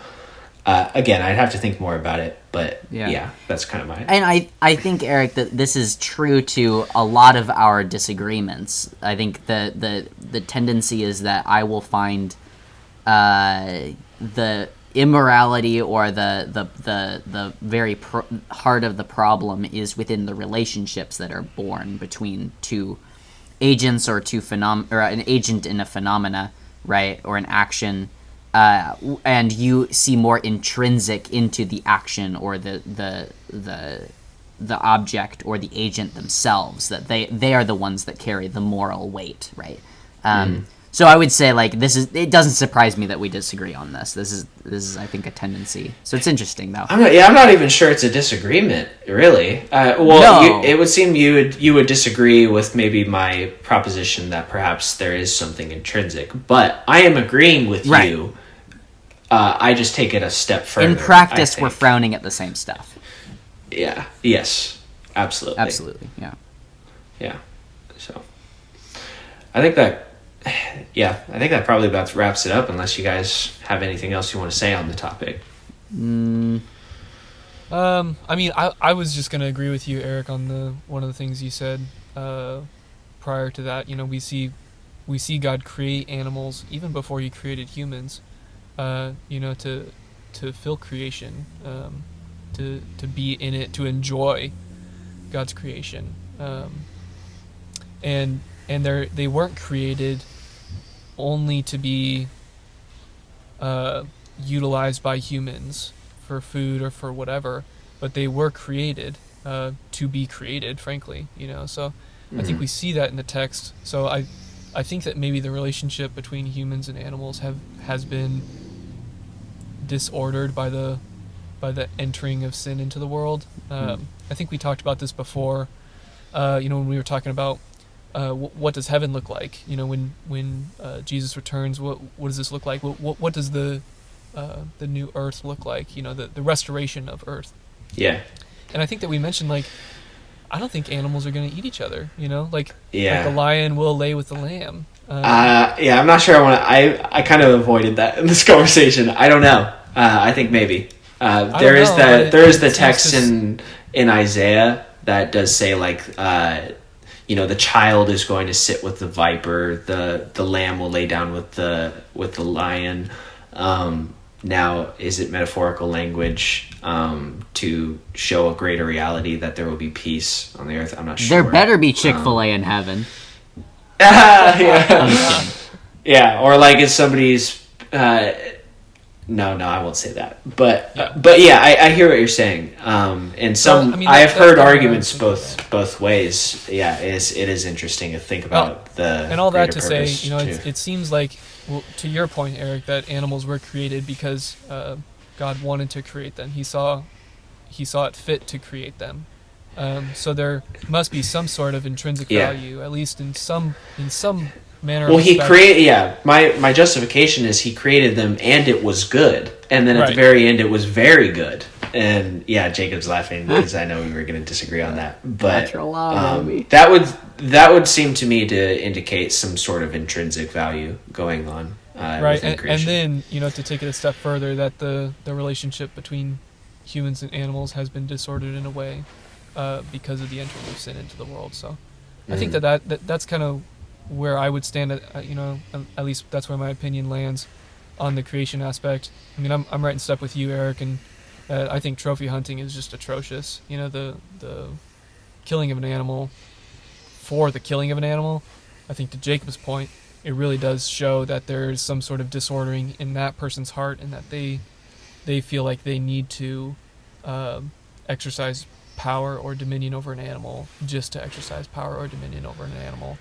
again, I'd have to think more about it, but yeah that's kind of my...
And I think, Eric, that this is true to a lot of our disagreements. I think the tendency is that I will find the immorality or the very heart of the problem is within the relationships that are born between two agents or or an agent in a phenomena, right, or an action, and you see more intrinsic into the action or the object or the agent themselves, that they are the ones that carry the moral weight, right? So I would say, it doesn't surprise me that we disagree on this. This is I think a tendency. So it's interesting though.
I'm not even sure it's a disagreement, really.
No.
It would seem you would disagree with maybe my proposition that perhaps there is something intrinsic, but I am agreeing with you. I just take it a step further.
In practice, we're frowning at the same stuff.
Yeah. Yes. Absolutely.
Absolutely. Yeah.
Yeah. So, I think that probably about wraps it up. Unless you guys have anything else you want to say on the topic.
I was just gonna agree with you, Eric, on one of the things you said prior to that. We see God create animals even before He created humans. To fill creation, to be in it, to enjoy God's creation, and they weren't created only to be utilized by humans for food or for whatever, but they were created to be created, frankly. So I think we see that in the text. So I think that maybe the relationship between humans and animals has been disordered by the entering of sin into the world. I think we talked about this before. When we were talking about what does heaven look like? When Jesus returns, what does this look like? What does the new earth look like? The restoration of earth.
Yeah.
And I think that we mentioned I don't think animals are going to eat each other. Like
Yeah.
the lion will lay with the lamb.
I'm not sure I kind of avoided that in this conversation. I don't know. I think maybe. There is the text in Isaiah that does say the child is going to sit with the viper, the lamb will lay down with the lion. Now, is it metaphorical language to show a greater reality that there will be peace on the earth? I'm not sure.
There better be Chick-fil-A in heaven.
Yeah. Yeah, or is somebody's no, I won't say that. But yeah, I hear what you're saying. And I have heard arguments both ways. Yeah, it is interesting to think about
and all that to say, it seems like, to your point, Eric, that animals were created because God wanted to create them. He saw it fit to create them. So there must be some sort of intrinsic value, at least in some manner.
Well, He created. My justification is He created them, and it was good. And then at the very end, it was very good. And Jacob's laughing because I know we were going to disagree on that. But
Natural law, baby.
that would seem to me to indicate some sort of intrinsic value going on.
Right, and then to take it a step further, that the relationship between humans and animals has been disordered in a way because of the entry of sin into the world. So I think that's kind of where I would stand at least that's where my opinion lands on the creation aspect. I mean, I'm right in step with you, Eric, and I think trophy hunting is just atrocious. The killing of an animal for the killing of an animal. I think to Jacob's point, it really does show that there's some sort of disordering in that person's heart, and that they feel like they need to exercise power or dominion over an animal just to exercise power or dominion over an animal.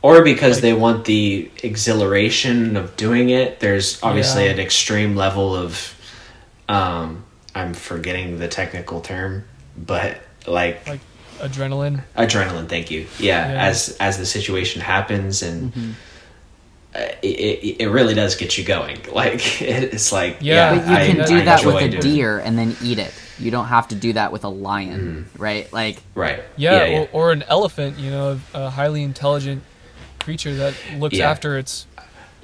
Or because they want the exhilaration of doing it. There's obviously an extreme level of I'm forgetting the technical term, but like
adrenaline.
Thank you. As the situation happens, and it really does get you going. It's like
but you can do that with a deer and then eat it. You don't have to do that with a lion, right?
Right.
Or an elephant, a highly intelligent creature that looks after its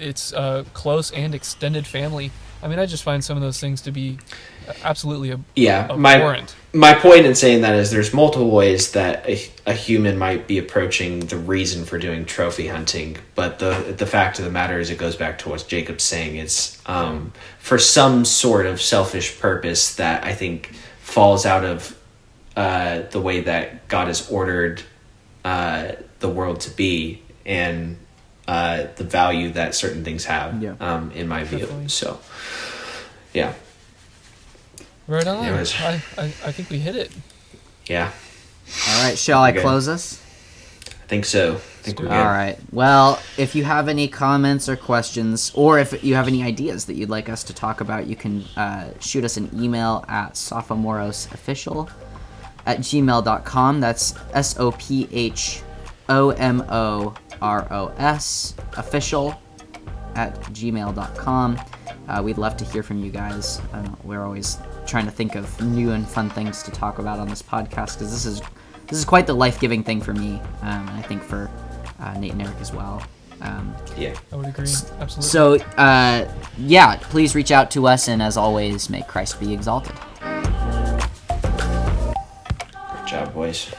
its close and extended family. I mean, I just find some of those things to be absolutely abhorrent.
My point in saying that is there's multiple ways that a human might be approaching the reason for doing trophy hunting, but the fact of the matter is it goes back to what Jacob's saying. It's for some sort of selfish purpose that I think falls out of the way that God has ordered the world to be, and the value that certain things have, in my view.
Definitely.
So, yeah.
Right on.
Anyways.
I think we hit it.
Yeah,
All right, shall I
Okay.
close us?
I think so. I think we're good.
All right. Well, if you have any comments or questions, or if you have any ideas that you'd like us to talk about, you can shoot us an email at sophomorosofficial@gmail.com. That's SOPHOMOROS official@gmail.com. We'd love to hear from you guys. We're always trying to think of new and fun things to talk about on this podcast, because this is quite the life-giving thing for me, and I think for Nate and Eric as well.
Yeah.
I would agree. Absolutely.
So, please reach out to us, and as always, may Christ be exalted.
Good job, boys.